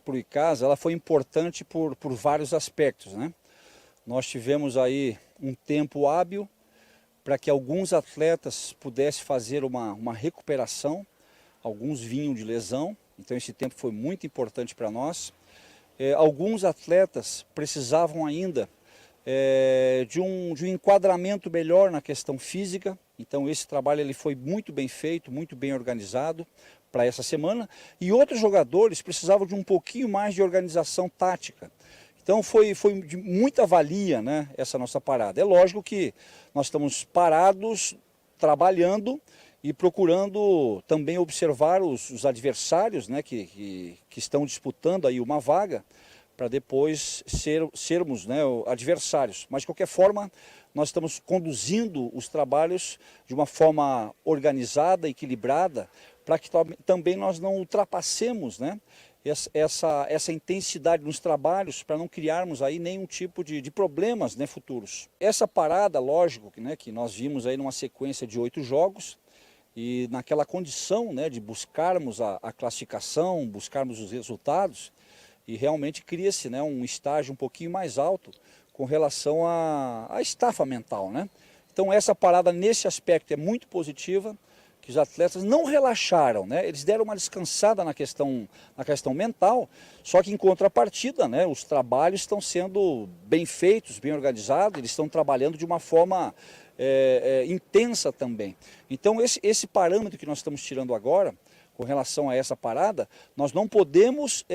para o Icasa, ela foi importante por vários aspectos, né? Nós tivemos aí um tempo hábil para que alguns atletas pudessem fazer uma recuperação, alguns vinham de lesão, então esse tempo foi muito importante para nós. Alguns atletas precisavam ainda de um enquadramento melhor na questão física, então esse trabalho ele foi muito bem feito, muito bem organizado para essa semana, e outros jogadores precisavam de um pouquinho mais de organização tática. Então foi de muita valia, né, essa nossa parada. É lógico que nós estamos parados, trabalhando e procurando também observar os adversários, né, que estão disputando aí uma vaga, para depois sermos, né, adversários. Mas de qualquer forma, nós estamos conduzindo os trabalhos de uma forma organizada, equilibrada, para que também nós não ultrapassemos, né, essa intensidade nos trabalhos, para não criarmos aí nenhum tipo de problemas, né, futuros. Essa parada, lógico, né, que nós vimos aí numa sequência de 8 jogos, e naquela condição, né, de buscarmos a classificação, buscarmos os resultados, e realmente cria-se, né, um estágio um pouquinho mais alto com relação à estafa mental, né? Então essa parada nesse aspecto é muito positiva, que os atletas não relaxaram, né? Eles deram uma descansada na questão mental, só que em contrapartida, né, os trabalhos estão sendo bem feitos, bem organizados, eles estão trabalhando de uma forma intensa também. Então esse parâmetro que nós estamos tirando agora, com relação a essa parada, nós não podemos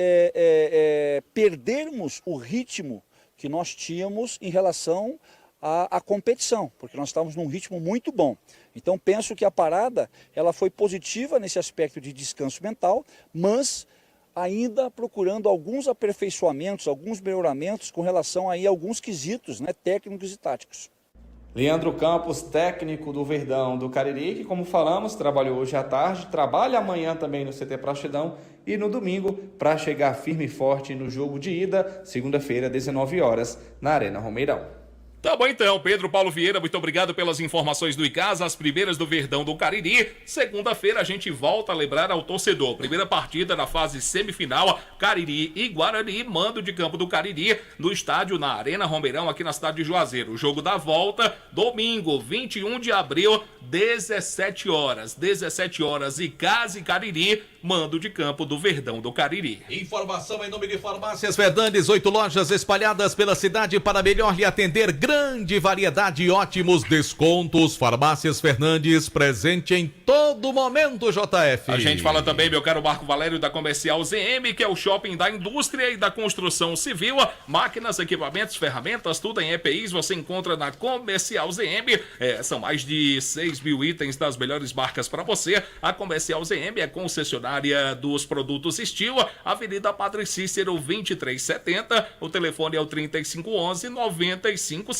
perdermos o ritmo que nós tínhamos em relação a competição, porque nós estávamos num ritmo muito bom. Então penso que a parada ela foi positiva nesse aspecto de descanso mental, mas ainda procurando alguns aperfeiçoamentos, alguns melhoramentos com relação aí a alguns quesitos, né, técnicos e táticos. Leandro Campos, técnico do Verdão do Cariri, que, como falamos, trabalhou hoje à tarde, trabalha amanhã também no CT Praxedão e no domingo para chegar firme e forte no jogo de ida, segunda-feira, 19 horas, na Arena Romeirão. Tá bom então, Pedro Paulo Vieira, muito obrigado pelas informações do Icasa, as primeiras do Verdão do Cariri. Segunda-feira a gente volta a lembrar ao torcedor. Primeira partida na fase semifinal, Cariri e Guarani, mando de campo do Cariri, no estádio na Arena Romeirão, aqui na cidade de Juazeiro. O jogo da volta, domingo, 21 de abril, 17 horas. 17 horas, Icasa e Cariri, mando de campo do Verdão do Cariri. Informação em nome de Farmácias Fernandes, 8 lojas espalhadas pela cidade para melhor lhe atender. Grande variedade e ótimos descontos. Farmácias Fernandes, presente em todo momento, JF. A gente fala também, meu caro Marco Valério, da Comercial ZM, que é o shopping da indústria e da construção civil. Máquinas, equipamentos, ferramentas, tudo em EPIs você encontra na Comercial ZM. São mais de 6 mil itens das melhores marcas para você. A Comercial ZM é concessionária dos produtos Steel, Avenida Padre Cícero 2370. O telefone é o 3511-9550.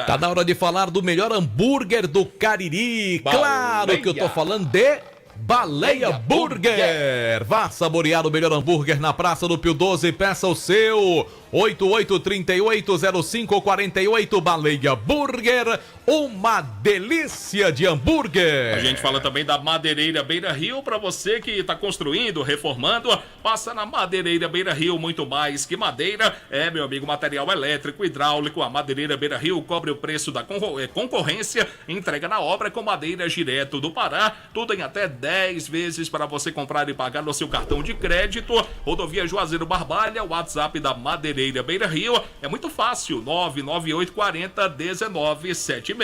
Tá na hora de falar do melhor hambúrguer do Cariri. Claro que eu tô falando de Baleia Burger. Vá saborear o melhor hambúrguer na Praça do Pio 12. Peça o seu 88380548. Baleia Burger, uma delícia de hambúrguer. A gente fala também da Madeireira Beira Rio. Para você que está construindo, reformando, passa na Madeireira Beira Rio. Muito mais que madeira, meu amigo, material elétrico, hidráulico. A Madeireira Beira Rio cobre o preço da concorrência, entrega na obra com madeiras direto do Pará, tudo em até 10 vezes para você comprar e pagar no seu cartão de crédito. Rodovia Juazeiro Barbalha, o WhatsApp da Madeireira Beira Rio é muito fácil, 99840-1976.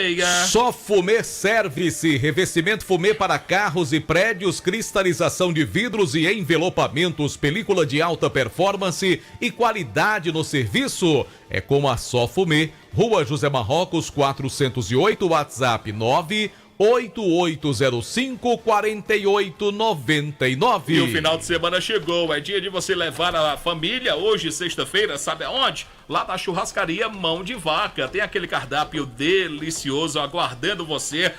Só Fumê Service, revestimento fumê para carros e prédios, cristalização de vidros e envelopamentos, película de alta performance e qualidade no serviço. É com a Só Fumê, Rua José Marrocos 408, WhatsApp 98805-4899. E o final de semana chegou, é dia de você levar a família. Hoje, sexta-feira, sabe aonde? Lá na churrascaria Mão de Vaca. Tem aquele cardápio delicioso aguardando você.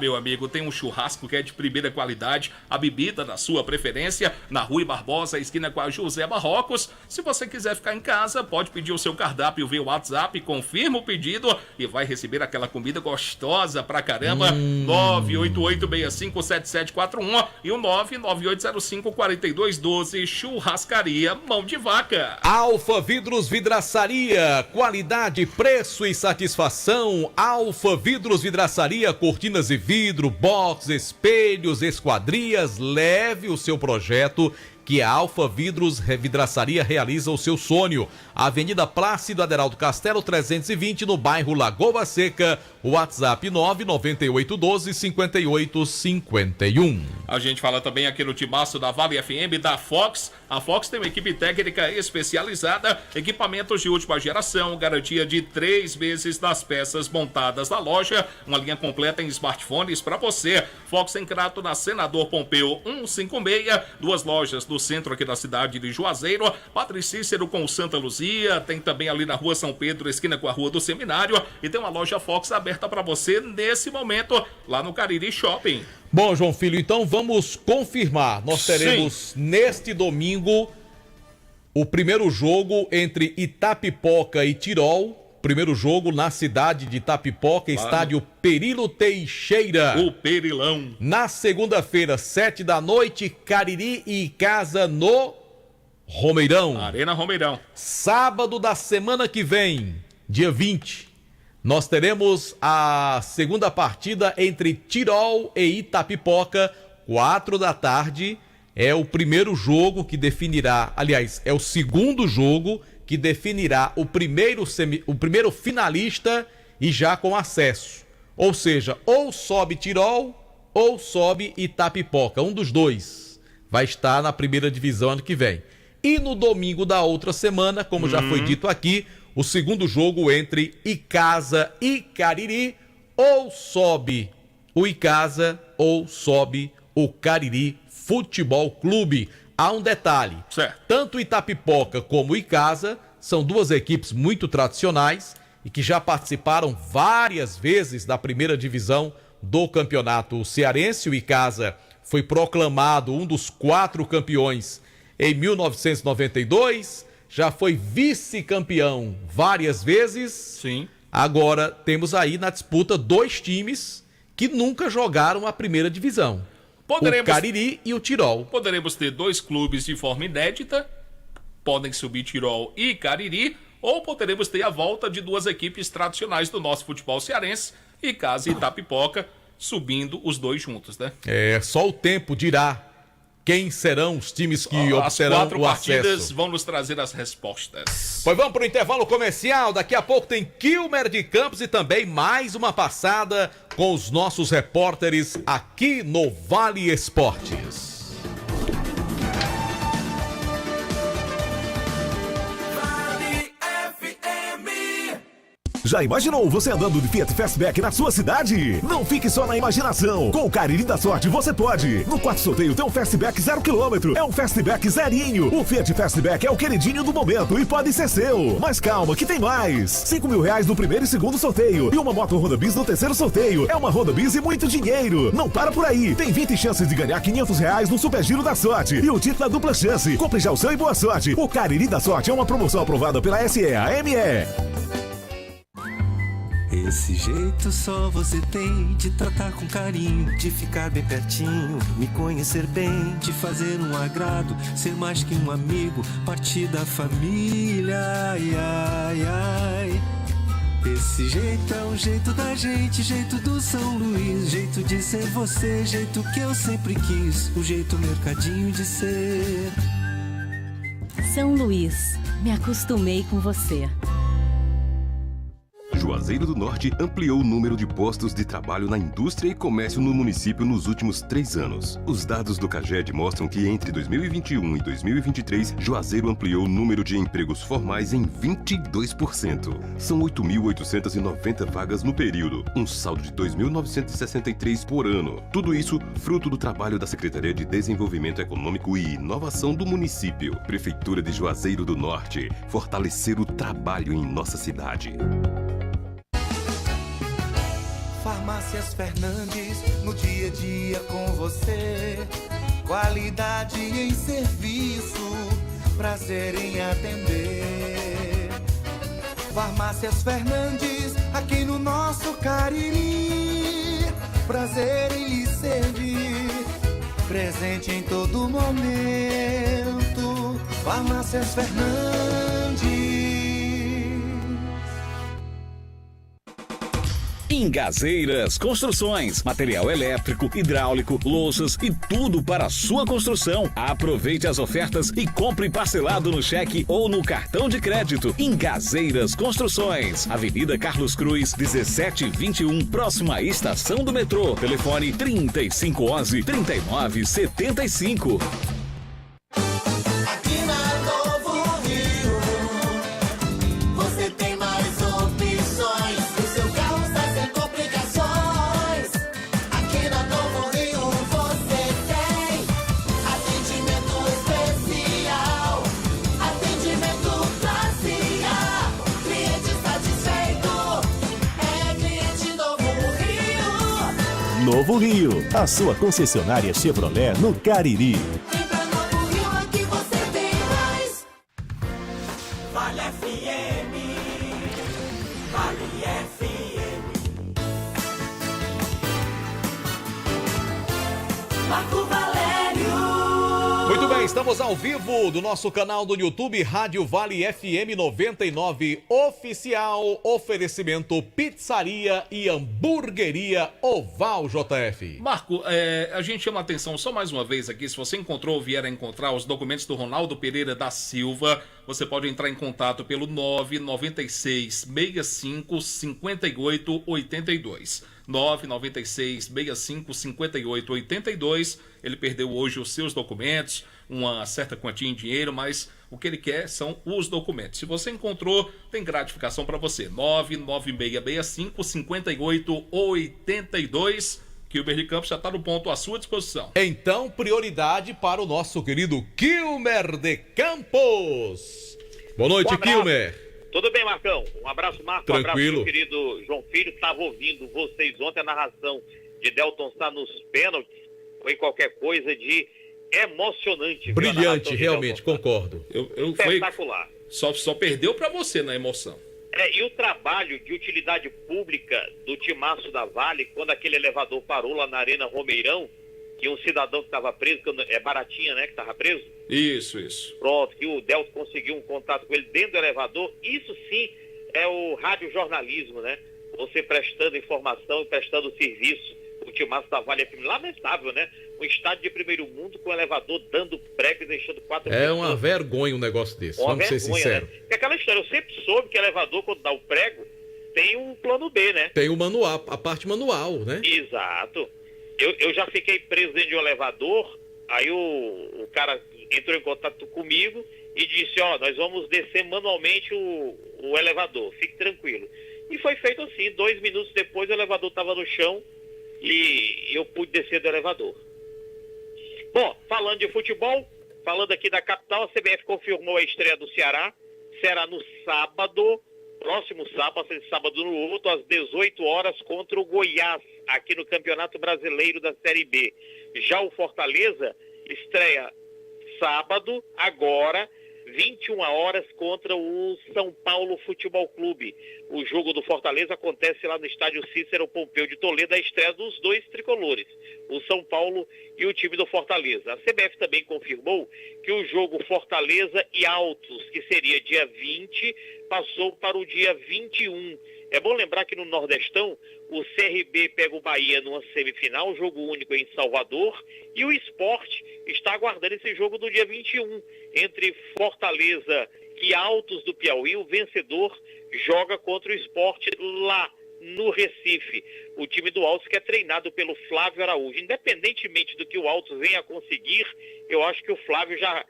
Meu amigo, tem um churrasco que é de primeira qualidade, a bebida da sua preferência, na Rui Barbosa, esquina com a José Marrocos. Se você quiser ficar em casa, pode pedir o seu cardápio via WhatsApp, confirma o pedido e vai receber aquela comida gostosa pra caramba. 988657741 e o 998054212. Churrascaria Mão de Vaca. Alfa Vidros Vidraçaria, qualidade, preço e satisfação. Alfa Vidros Vidraçaria, cortinas e vidro, box, espelhos, esquadrias. Leve o seu projeto que a Alfa Vidros Vidraçaria realiza o seu sonho. Avenida Plácido Aderaldo Castelo 320, no bairro Lagoa Seca. WhatsApp 99812-5851. A gente fala também aqui no timaço da Vale FM, da Fox. A Fox tem uma equipe técnica especializada, equipamentos de última geração, garantia de 3 meses das peças montadas na loja, uma linha completa em smartphones para você. Fox em Crato, na Senador Pompeu 156, 2 lojas no centro aqui da cidade de Juazeiro, Padre Cícero com Santa Luzia, tem também ali na Rua São Pedro, esquina com a Rua do Seminário, e tem uma loja Fox aberta para você nesse momento, lá no Cariri Shopping. Bom, João Filho, então vamos confirmar. Nós teremos neste domingo o primeiro jogo entre Itapipoca e Tirol. Primeiro jogo na cidade de Itapipoca, estádio Perilo Teixeira. O Perilão. Na segunda-feira, 7 da noite, Cariri e Icasa no Romeirão. Arena Romeirão. Sábado da semana que vem, dia 20, nós teremos a segunda partida entre Tirol e Itapipoca, 4 da tarde. É o primeiro jogo que definirá, aliás, é o segundo jogo que definirá o primeiro finalista e já com acesso. Ou seja, ou sobe Tirol ou sobe Itapipoca. Um dos dois vai estar na primeira divisão ano que vem. E no domingo da outra semana, como já foi dito aqui, o segundo jogo entre Icasa e Cariri. Ou sobe o Icasa ou sobe o Cariri Futebol Clube. Há um detalhe, certo. Tanto Itapipoca como Icasa são duas equipes muito tradicionais e que já participaram várias vezes da primeira divisão do campeonato cearense. O Icasa foi proclamado um dos 4 campeões em 1992, já foi vice-campeão várias vezes. Sim. Agora temos aí na disputa 2 times que nunca jogaram a primeira divisão. O Cariri e o Tirol. Poderemos ter 2 clubes de forma inédita, podem subir Tirol e Cariri, ou poderemos ter a volta de 2 equipes tradicionais do nosso futebol cearense, Icasa e Itapipoca, subindo os 2 juntos, né? Só o tempo dirá quem serão os times que obterão o acesso. As 4 partidas vão nos trazer as respostas. Pois vamos para o intervalo comercial. Daqui a pouco tem Quilmer de Campos e também mais uma passada com os nossos repórteres aqui no Vale Esportes. Já imaginou você andando de Fiat Fastback na sua cidade? Não fique só na imaginação. Com o Cariri da Sorte você pode. No quarto sorteio tem um Fastback 0 km. É um Fastback zerinho. O Fiat Fastback é o queridinho do momento e pode ser seu. Mas calma que tem mais. 5 mil reais no primeiro e segundo sorteio. E uma moto Honda Bis no terceiro sorteio. É uma Honda Bis e muito dinheiro. Não para por aí. Tem 20 chances de ganhar 500 reais no Super Giro da Sorte. E o título da dupla chance. Compre já o seu e boa sorte. O Cariri da Sorte é uma promoção aprovada pela SEAME. Esse jeito só você tem de tratar com carinho, de ficar bem pertinho, me conhecer bem, de fazer um agrado, ser mais que um amigo, partir da família, ai, ai, ai. Esse jeito é o jeito da gente, jeito do São Luís, jeito de ser você, jeito que eu sempre quis, o jeito mercadinho de ser. São Luís, me acostumei com você. Juazeiro do Norte ampliou o número de postos de trabalho na indústria e comércio no município nos últimos 3 anos. Os dados do CAGED mostram que entre 2021 e 2023, Juazeiro ampliou o número de empregos formais em 22%. São 8.890 vagas no período, um saldo de 2.963 por ano. Tudo isso fruto do trabalho da Secretaria de Desenvolvimento Econômico e Inovação do município. Prefeitura de Juazeiro do Norte, fortalecer o trabalho em nossa cidade. Farmácias Fernandes, no dia a dia com você. Qualidade em serviço, prazer em atender. Farmácias Fernandes, aqui no nosso Cariri. Prazer em lhe servir, presente em todo momento. Farmácias Fernandes. Engazeiras Construções, material elétrico, hidráulico, louças e tudo para a sua construção. Aproveite as ofertas e compre parcelado no cheque ou no cartão de crédito. Engazeiras Construções, Avenida Carlos Cruz, 1721, próxima à estação do metrô. Telefone 3511-3975. Aqui na Novo Rio, você tem mais opções. O seu carro sai sem complicações. Aqui na Novo Rio você tem atendimento especial, atendimento classe A. Cliente satisfeito é cliente Novo Rio. Novo Rio, a sua concessionária Chevrolet no Cariri. Vale FM, Vale FM. Marco Valério. Muito bem, estamos ao vivo do nosso canal do YouTube, Rádio Vale FM 99 Oficial, oferecimento Pizzaria e Hamburgueria Oval JF. Marco, a gente chama a atenção só mais uma vez aqui, se você encontrou ou vier a encontrar os documentos do Ronaldo Pereira da Silva, você pode entrar em contato pelo 996 65 58 82. 996 65 58 82. Ele perdeu hoje os seus documentos, uma certa quantia em dinheiro, mas o que ele quer são os documentos. Se você encontrou, tem gratificação para você. 99665-5882. Kilmer de Campos já está no ponto à sua disposição. Então, prioridade para o nosso querido Kilmer de Campos. Boa noite, Kilmer. Tudo bem, Marcão? Um abraço, Marco. Tranquilo. Um abraço, meu querido João Filho. Estava ouvindo vocês ontem a narração de Delton Sá nos pênaltis. Foi qualquer coisa de emocionante. Brilhante, realmente, concordo. Espetacular. Só perdeu para você na emoção. E o trabalho de utilidade pública do timaço da Vale, quando aquele elevador parou lá na Arena Romeirão, e um cidadão que estava preso, é Baratinha, né, que estava preso? Isso. Pronto, que o Delton conseguiu um contato com ele dentro do elevador. Isso sim é o radiojornalismo, né? Você prestando informação e prestando serviço. O timaço da Vale é lamentável, né? Um estádio de primeiro mundo com o elevador dando prego e deixando 4 pessoas. É uma vergonha um negócio desse, vamos ser sinceros. Né? Porque aquela história, eu sempre soube que elevador, quando dá o prego, tem um plano B, né? Tem o manual, a parte manual, né? Exato. Eu já fiquei preso dentro de um elevador, aí o cara entrou em contato comigo e disse, nós vamos descer manualmente o elevador, fique tranquilo. E foi feito assim, 2 minutos depois o elevador estava no chão e eu pude descer do elevador. Bom, falando de futebol, falando aqui da capital, a CBF confirmou a estreia do Ceará, será no sábado, próximo sábado no outro, às 18 horas, contra o Goiás, aqui no Campeonato Brasileiro da Série B. Já o Fortaleza estreia sábado, agora, 21 horas, contra o São Paulo Futebol Clube. O jogo do Fortaleza acontece lá no estádio Cícero Pompeu de Toledo, a estreia dos 2 tricolores, o São Paulo e o time do Fortaleza. A CBF também confirmou que o jogo Fortaleza e Altos, que seria dia 20, passou para o dia 21. É bom lembrar que no Nordestão, o CRB pega o Bahia numa semifinal, jogo único em Salvador, e o Sport está aguardando esse jogo do dia 21, entre Fortaleza e Altos do Piauí. O vencedor joga contra o Sport lá no Recife. O time do Altos, que é treinado pelo Flávio Araújo. Independentemente do que o Altos venha a conseguir, eu acho que o Flávio já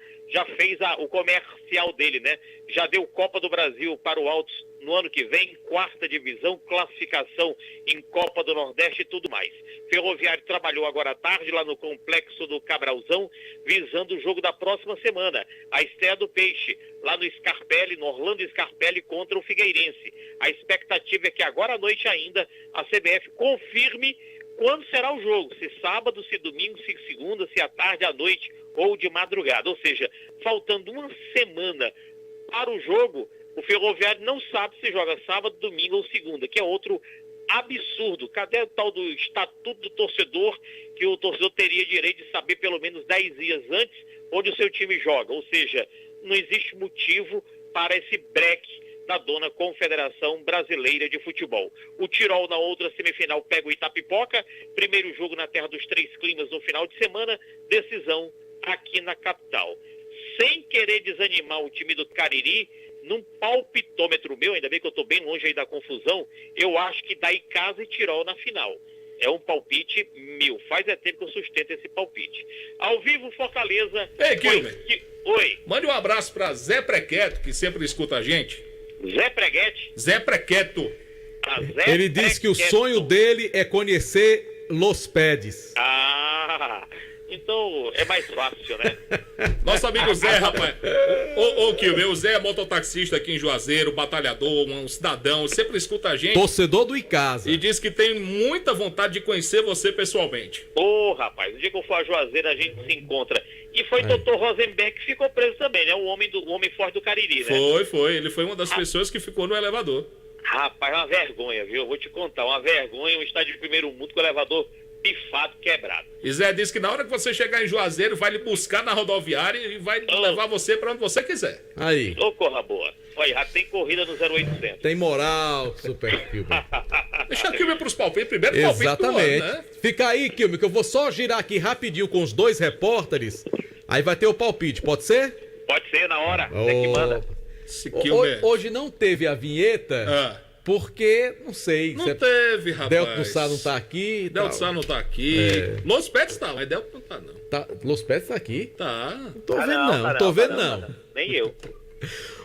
fez o comercial dele, né? Já deu Copa do Brasil para o Altos no ano que vem, 4ª divisão, classificação em Copa do Nordeste e tudo mais. Ferroviário trabalhou agora à tarde lá no Complexo do Cabralzão, visando o jogo da próxima semana, a estreia do Peixe, lá no Scarpelli, no Orlando Scarpelli, contra o Figueirense. A expectativa é que agora à noite ainda a CBF confirme quando será o jogo, se sábado, se domingo, se segunda, se à tarde, à noite ou de madrugada. Ou seja, faltando uma semana para o jogo, o Ferroviário não sabe se joga sábado, domingo ou segunda, que é outro absurdo. Cadê o tal do estatuto do torcedor, que o torcedor teria direito de saber pelo menos 10 dias antes onde o seu time joga? Ou seja, não existe motivo para esse breque da dona Confederação Brasileira de Futebol. O Tirol, na outra semifinal, pega o Itapipoca. Primeiro jogo na Terra dos Três Climas no final de semana. Decisão aqui na capital. Sem querer desanimar o time do Cariri, num palpitômetro meu, ainda bem que eu estou bem longe aí da confusão, eu acho que dá Icasa e Tirol na final. É um palpite meu. Faz tempo que eu sustento esse palpite. Ao vivo, Fortaleza... Ei, Kilmer. Oi. Mande um abraço para Zé Prequeto, que sempre escuta a gente. Zé Preguete? Zé Prequeto. Ele disse que o sonho dele é conhecer Los Pedes. Então é mais fácil, né? Nosso amigo Zé, rapaz. Ô, Kilmer, o Zé é mototaxista aqui em Juazeiro, batalhador, um cidadão, sempre escuta a gente. Torcedor do Icasa. E diz que tem muita vontade de conhecer você pessoalmente. Rapaz, o dia que eu for a Juazeiro a gente se encontra. E foi Dr. Rosenberg que ficou preso também, né? O homem forte do Cariri, né? Foi. Ele foi uma das pessoas que ficou no elevador. Rapaz, uma vergonha, viu? Eu vou te contar, uma vergonha, um estádio de primeiro mundo com o elevador pifado, quebrado. E Zé disse que na hora que você chegar em Juazeiro, vai lhe buscar na rodoviária e vai levar você pra onde você quiser. Aí. Ô, corra boa. Olha, já tem corrida no 0800. Tem moral, Super Kilmer. Deixa o Kilmer pros palpites. Primeiro palpite do ano, né? Fica aí, Kilmer, que eu vou só girar aqui rapidinho com os 2 repórteres. Aí vai ter o palpite, pode ser? Pode ser, na hora. Você que manda. Hoje não teve a vinheta... Porque, não sei. Não teve, rapaz. Delton Sá não tá aqui. Delton Sá não tá aqui. Los Pets tá, mas Delton não tá, não. Los Pets tá aqui? Tá. Não tô vendo, não. Nem eu.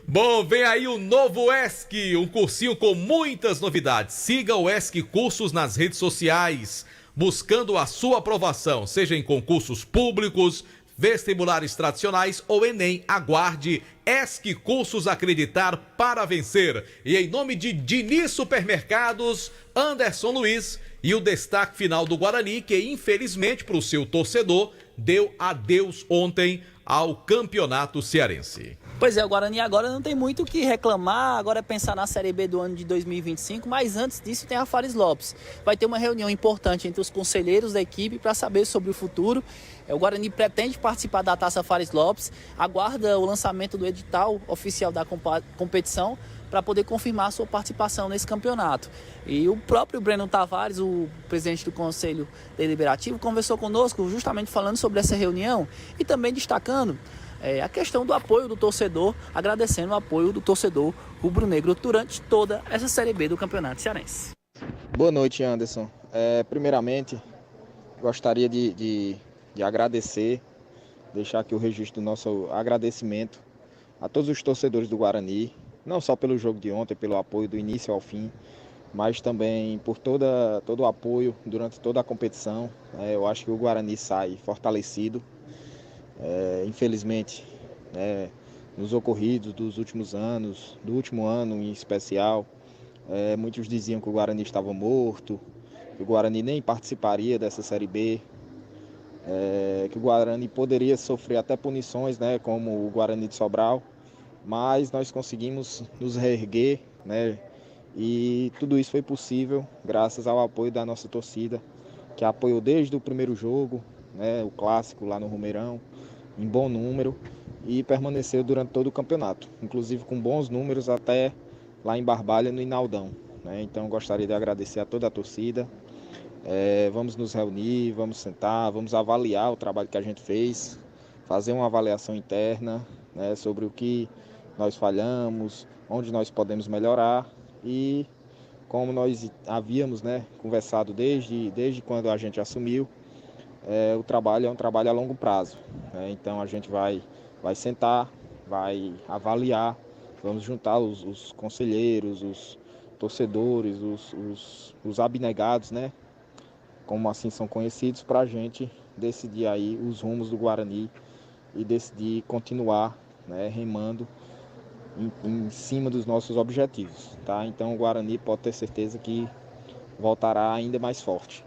Bom, vem aí o novo ESC, um cursinho com muitas novidades. Siga o ESC Cursos nas redes sociais, buscando a sua aprovação, seja em concursos públicos, vestibulares tradicionais ou Enem. Aguarde ESC Cursos Acreditar para Vencer. E em nome de Diniz Supermercados, Anderson Luiz e o destaque final do Guarani, que infelizmente para o seu torcedor deu adeus ontem ao Campeonato Cearense. Pois é, o Guarani agora não tem muito o que reclamar, agora é pensar na Série B do ano de 2025, mas antes disso tem a Fares Lopes. Vai ter uma reunião importante entre os conselheiros da equipe para saber sobre o futuro. O Guarani pretende participar da Taça Fares Lopes, aguarda o lançamento do edital oficial da competição para poder confirmar sua participação nesse campeonato. E o próprio Breno Tavares, o presidente do Conselho Deliberativo, conversou conosco justamente falando sobre essa reunião e também destacando a questão do apoio do torcedor, agradecendo o apoio do torcedor rubro-negro durante toda essa Série B do Campeonato Cearense. Boa noite, Anderson. Primeiramente, gostaria de agradecer, deixar aqui o registro do nosso agradecimento a todos os torcedores do Guarani, não só pelo jogo de ontem, pelo apoio do início ao fim, mas também por todo o apoio durante toda a competição. Eu acho que o Guarani sai fortalecido. Infelizmente, nos ocorridos dos últimos anos, do último ano em especial, muitos diziam que o Guarani estava morto, que o Guarani nem participaria dessa Série B, que o Guarani poderia sofrer até punições, como o Guarani de Sobral, mas nós conseguimos nos reerguer, e tudo isso foi possível graças ao apoio da nossa torcida, que apoiou desde o primeiro jogo, o clássico lá no Romeirão, em bom número, e permaneceu durante todo o campeonato, inclusive com bons números até lá em Barbalha, no Inaldão. Então gostaria de agradecer a toda a torcida. Vamos nos reunir, vamos sentar, vamos avaliar o trabalho que a gente fez, fazer uma avaliação interna sobre o que nós falhamos, onde nós podemos melhorar, e como nós havíamos conversado desde quando a gente assumiu, o trabalho é um trabalho a longo prazo. Então a gente vai sentar, vai avaliar, vamos juntar os conselheiros, os torcedores, os abnegados, como assim são conhecidos, para a gente decidir aí os rumos do Guarani e decidir continuar remando em cima dos nossos objetivos. Então o Guarani pode ter certeza que voltará ainda mais forte.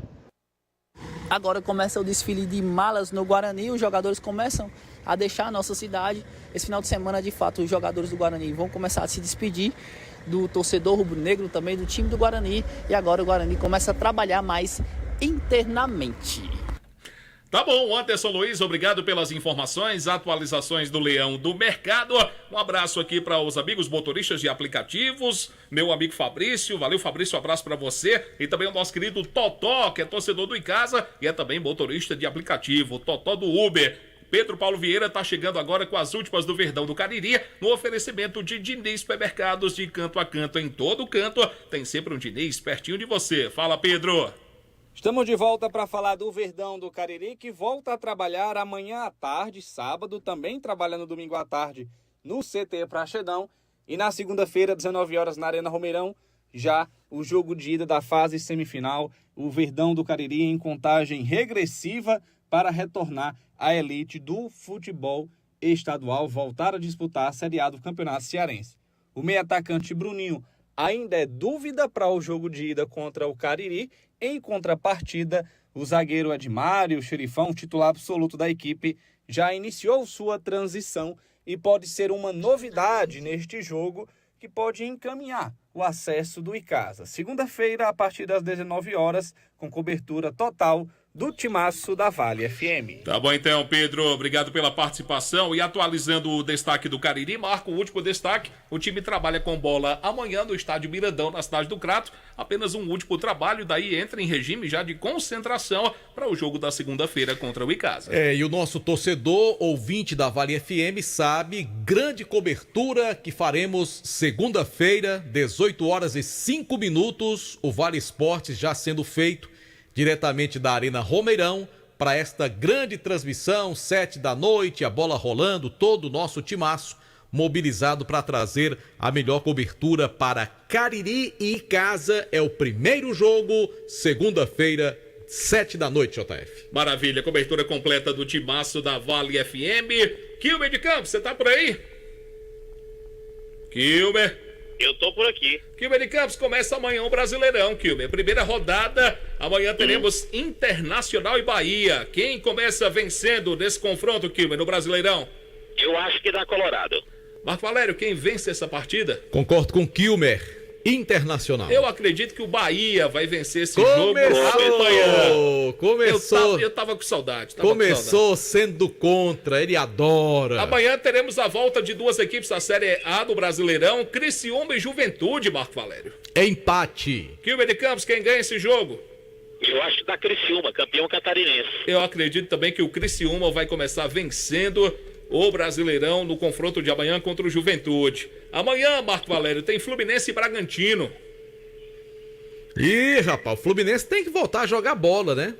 Agora começa o desfile de malas no Guarani, os jogadores começam a deixar a nossa cidade. Esse final de semana, de fato, os jogadores do Guarani vão começar a se despedir do torcedor rubro-negro, também do time do Guarani, e agora o Guarani começa a trabalhar mais internamente. Tá bom, Anderson Luiz, obrigado pelas informações, atualizações do Leão do Mercado. Um abraço aqui para os amigos motoristas de aplicativos, meu amigo Fabrício, valeu Fabrício, um abraço para você, e também o nosso querido Totó, que é torcedor do Icasa e é também motorista de aplicativo, Totó do Uber. Pedro Paulo Vieira está chegando agora com as últimas do Verdão do Cariri, no oferecimento de Diniz Supermercados, de canto a canto, em todo canto, tem sempre um Diniz pertinho de você. Fala, Pedro! Estamos de volta para falar do Verdão do Cariri, que volta a trabalhar amanhã à tarde, sábado, também trabalha no domingo à tarde no CT Praxedão, e na segunda-feira, 19 horas, na Arena Romeirão, já o jogo de ida da fase semifinal, o Verdão do Cariri em contagem regressiva para retornar à elite do futebol estadual, voltar a disputar a Série A do Campeonato Cearense. O meio-atacante Bruninho ainda é dúvida para o jogo de ida contra o Cariri. Em contrapartida, o zagueiro Edmário, o xerifão, titular absoluto da equipe, já iniciou sua transição e pode ser uma novidade neste jogo que pode encaminhar o acesso do Icasa. Segunda-feira, a partir das 19 horas, com cobertura total do Timaço da Vale FM. Tá bom então, Pedro, obrigado pela participação. E atualizando o destaque do Cariri, Marco, o último destaque, o time trabalha com bola amanhã no estádio Mirandão, na cidade do Crato, apenas um último trabalho, daí entra em regime já de concentração para o jogo da segunda-feira contra o Icasa. E o nosso torcedor, ouvinte da Vale FM, sabe, grande cobertura que faremos segunda-feira, 18 horas e 5 minutos, o Vale Esportes já sendo feito diretamente da Arena Romeirão, para esta grande transmissão, 7 da noite, a bola rolando, todo o nosso timaço mobilizado para trazer a melhor cobertura para Cariri e Icasa. É o primeiro jogo, segunda-feira, 7 da noite, JF. Maravilha, cobertura completa do timaço da Vale FM. Kilmer de Campos, você tá por aí? Kilmer? Eu tô por aqui. Kilmer de Campos, começa amanhã o Brasileirão, Kilmer. Primeira rodada, amanhã teremos Internacional e Bahia. Quem começa vencendo nesse confronto, Kilmer, no Brasileirão? Eu acho que dá Colorado. Marco Valério, quem vence essa partida? Concordo com Kilmer. Internacional. Eu acredito que o Bahia vai vencer esse jogo amanhã. Começou. Eu tava com saudade. Começou sendo contra, ele adora. Amanhã teremos a volta de duas equipes da Série A do Brasileirão, Criciúma e Juventude, Marco Valério. É empate. Kilmer de Campos, quem ganha esse jogo? Eu acho que dá Criciúma, campeão catarinense. Eu acredito também que o Criciúma vai começar vencendo o Brasileirão no confronto de amanhã contra o Juventude. Amanhã, Marco Valério, tem Fluminense e Bragantino. Ih, rapaz, o Fluminense tem que voltar a jogar bola, né?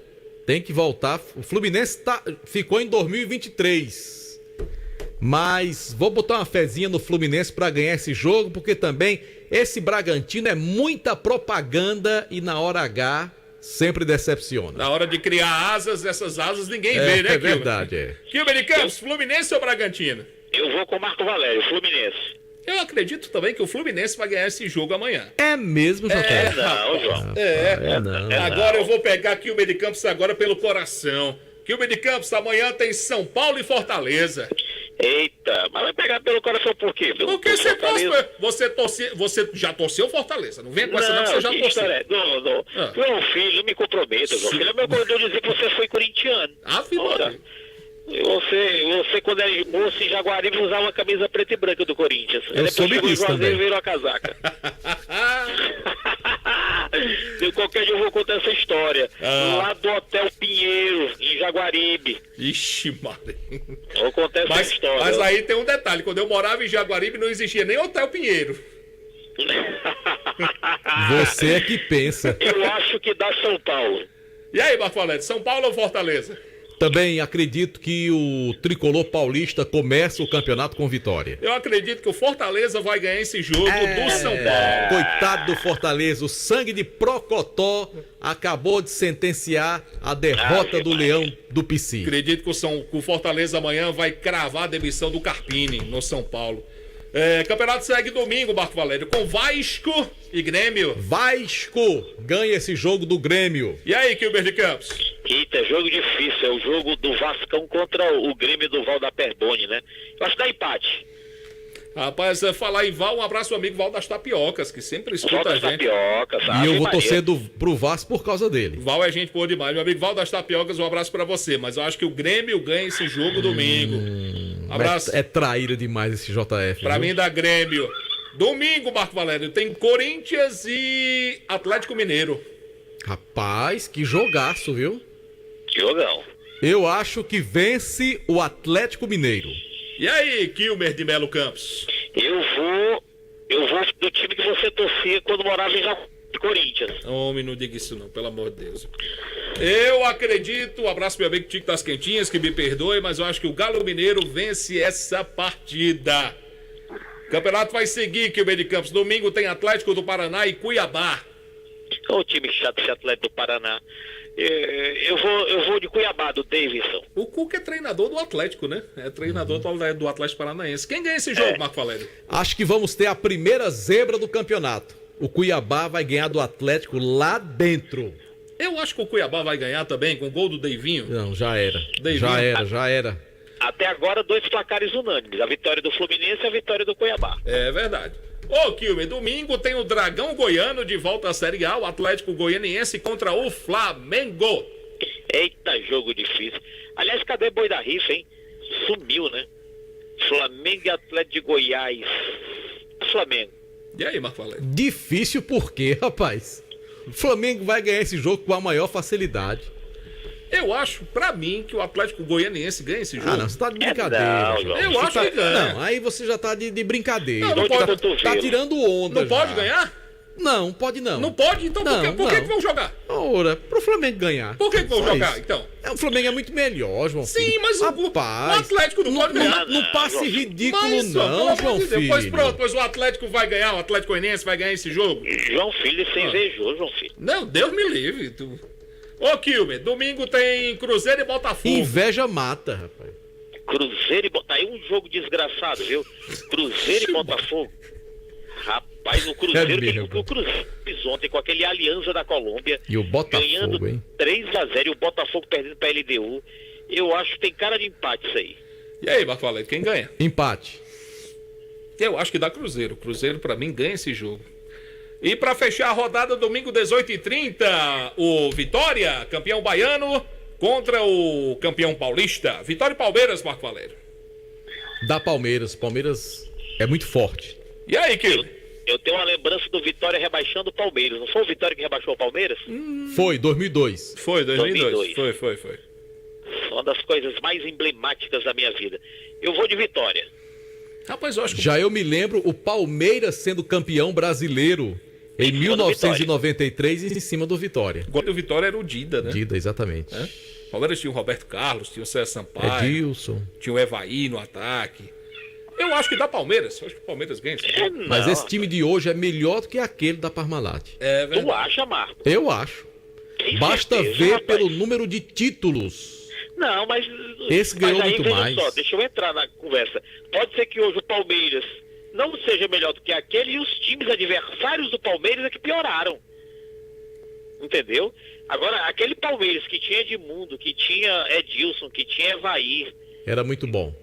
Tem que voltar. O Fluminense ficou em 2023. Mas vou botar uma fezinha no Fluminense para ganhar esse jogo, porque também esse Bragantino é muita propaganda e na hora H sempre decepciona. Na hora de criar asas, essas asas ninguém vê, né, Kilmer? É verdade, Kilmer de Campos, Fluminense ou Bragantino? Eu vou com o Marco Valério, Fluminense. Eu acredito também que o Fluminense vai ganhar esse jogo amanhã. É mesmo, João? Não, João. Não. Agora eu vou pegar Kilmer de Campos agora pelo coração. Kilmer de Campos, amanhã tem São Paulo e Fortaleza. Eita, mas vai pegar pelo coração por quê? Porque você já torceu Fortaleza. Não vem com essa não, que você já torceu. Não. Tu é um filho, não me comprometa, João. Filho, meu corredor dizer que você foi corintiano. Você quando era moço em Jaguaribe, usava uma camisa preta e branca do Corinthians. Eu soube disso também. E virou a casaca. De qualquer dia eu vou contar essa história. Lá do Hotel Pinheiro, em Jaguaribe. Ixi, Maria. Vou contar essa história. Mas aí tem um detalhe. Quando eu morava em Jaguaribe, não existia nem Hotel Pinheiro. Você é que pensa. Eu acho que dá São Paulo. E aí, Marco Valério, São Paulo ou Fortaleza? Também acredito que o tricolor paulista começa o campeonato com vitória. Eu acredito que o Fortaleza vai ganhar esse jogo do São Paulo. Coitado do Fortaleza, o sangue de Procotó acabou de sentenciar a derrota do Leão do Pici. Acredito que o Fortaleza amanhã vai cravar a demissão do Carpini no São Paulo. Campeonato segue domingo, Marco Valério, com Vasco e Grêmio. Vasco ganha esse jogo do Grêmio. E aí, Kilmer de Campos? Eita, jogo difícil. É o jogo do Vascão contra o Grêmio do Val da Perbone, né? Eu acho que dá empate. Rapaz, falar em Val, um abraço ao amigo Val das Tapiocas, que sempre escuta a gente. Tapiocas, e eu vou torcer pro Vasco por causa dele. Val é gente boa demais. Meu amigo Val das Tapiocas, um abraço pra você. Mas eu acho que o Grêmio ganha esse jogo domingo. Abraço. É traíra demais esse JF. Pra mim dá Grêmio. Domingo, Marco Valério, tem Corinthians e Atlético Mineiro. Rapaz, que jogaço, viu? Jogão. Eu acho que vence o Atlético Mineiro. E aí, Kilmer de Melo Campos? Eu vou do time que você torcia quando morava em Corinthians. Homem, não diga isso não, pelo amor de Deus. Eu acredito, um abraço meu amigo Tico das Quentinhas, que me perdoe, mas eu acho que o Galo Mineiro vence essa partida. O campeonato vai seguir, Kilmer de Campos. Domingo tem Atlético do Paraná e Cuiabá. Ô time chato, esse Atlético do Paraná. Eu vou de Cuiabá, do Davidson. O Cuca é treinador do Atlético, né? É treinador do Atlético Paranaense. Quem ganha esse jogo, Marco Valério? Acho que vamos ter a primeira zebra do campeonato. O Cuiabá vai ganhar do Atlético lá dentro. Eu acho que o Cuiabá vai ganhar também com o gol do Deivinho. Não, já era. Já era. Até agora, 2 placares unânimes. A vitória do Fluminense e a vitória do Cuiabá. É verdade. Ô, Kilmer, domingo tem o Dragão Goiano de volta à Série A, o Atlético Goianiense contra o Flamengo. Eita, jogo difícil. Aliás, cadê Boi da Rifa, hein? Sumiu, né? Flamengo e Atlético de Goiás. Flamengo. E aí, Marco Valério? Difícil por quê, rapaz? O Flamengo vai ganhar esse jogo com a maior facilidade. Eu acho, pra mim, que o Atlético Goianiense ganha esse jogo. Ah, não, você tá de brincadeira. Não, João. Eu acho que ganha. Não, aí você já tá de brincadeira. Não pode, tá tirando onda. Não pode ganhar? Não, pode não. Não pode? Então por que vão jogar? Ora, pro Flamengo ganhar. Por que vão jogar, então? O Flamengo é muito melhor, João Filho. Sim, mas o Atlético não pode ganhar. Não passe ridículo, mas, não, João Filho. Pois pronto, pois o Atlético vai ganhar, o Atlético Goianiense vai ganhar esse jogo. João Filho, você invejou, João Filho. Não, Deus me livre. Ô, Kilmer, domingo tem Cruzeiro e Botafogo. Inveja mata, rapaz. Cruzeiro e Botafogo. Aí um jogo desgraçado, viu? Cruzeiro e Botafogo. Rapaz, o Cruzeiro, o Cruzeiro ontem com aquele Aliança da Colômbia. E o Botafogo, ganhando hein? 3-0 e o Botafogo perdendo pra LDU. Eu acho que tem cara de empate isso aí. E aí, Marco Valério, quem ganha? Empate. Eu acho que dá Cruzeiro. Cruzeiro, pra mim, ganha esse jogo. E pra fechar a rodada, domingo 18h30, o Vitória, campeão baiano, contra o campeão paulista. Vitória e Palmeiras, Marco Valério. Dá Palmeiras. Palmeiras é muito forte. E aí, Kilo? Eu tenho uma lembrança do Vitória rebaixando o Palmeiras. Não foi o Vitória que rebaixou o Palmeiras? Foi, 2002. Foi, 2002. Foi. Uma das coisas mais emblemáticas da minha vida. Eu vou de Vitória. Rapaz, eu acho que... Já eu me lembro o Palmeiras sendo campeão brasileiro em 1993 em cima do Vitória. O Vitória era o Dida, né? Dida, exatamente. O Palmeiras tinha o Roberto Carlos, tinha o César Sampaio. Edilson. Tinha o Evaí no ataque. Eu acho que dá Palmeiras. Eu acho que o Palmeiras ganha esse jogo. Mas esse time de hoje é melhor do que aquele da Parmalat. É verdade. Tu acha, Marco? Eu acho. Basta ver pelo número de títulos. Não, mas... Esse ganhou aí, muito mais. Só, deixa eu entrar na conversa. Pode ser que hoje o Palmeiras não seja melhor do que aquele e os times adversários do Palmeiras é que pioraram. Entendeu? Agora, aquele Palmeiras que tinha Edmundo, que tinha Edilson, que tinha Evaí... Era muito bom.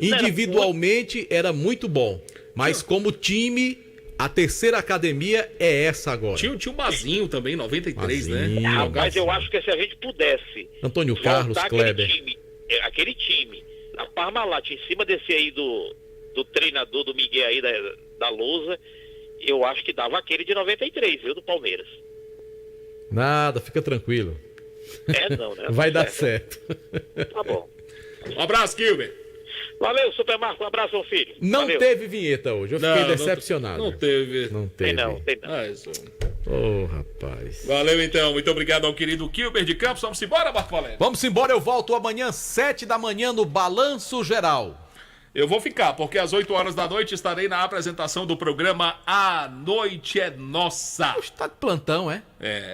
Individualmente era muito bom. Mas como time, a terceira academia é essa agora. Tinha o Mazinho também, 93, Mazinho, né? Rapaz, eu acho que se a gente pudesse... Antônio Carlos, Kleber. Aquele time, a Parmalat, em cima desse aí do treinador do Miguel aí, da Lousa, eu acho que dava aquele de 93, viu, do Palmeiras. Nada, fica tranquilo. Não, né? Vai dar certo. Tá bom. Um abraço, Kilber. Valeu, Super Marco, um abraço, meu filho. Não Valeu. teve vinheta hoje, eu fiquei decepcionado. Não teve. Não teve. Tem não. Rapaz. Valeu, então. Muito obrigado ao querido Kilber de Campos. Vamos embora, Marco Valério? Vamos embora, eu volto amanhã, 7 da manhã, no Balanço Geral. Eu vou ficar, porque às 8 horas da noite estarei na apresentação do programa A Noite é Nossa. Está de plantão, é? É.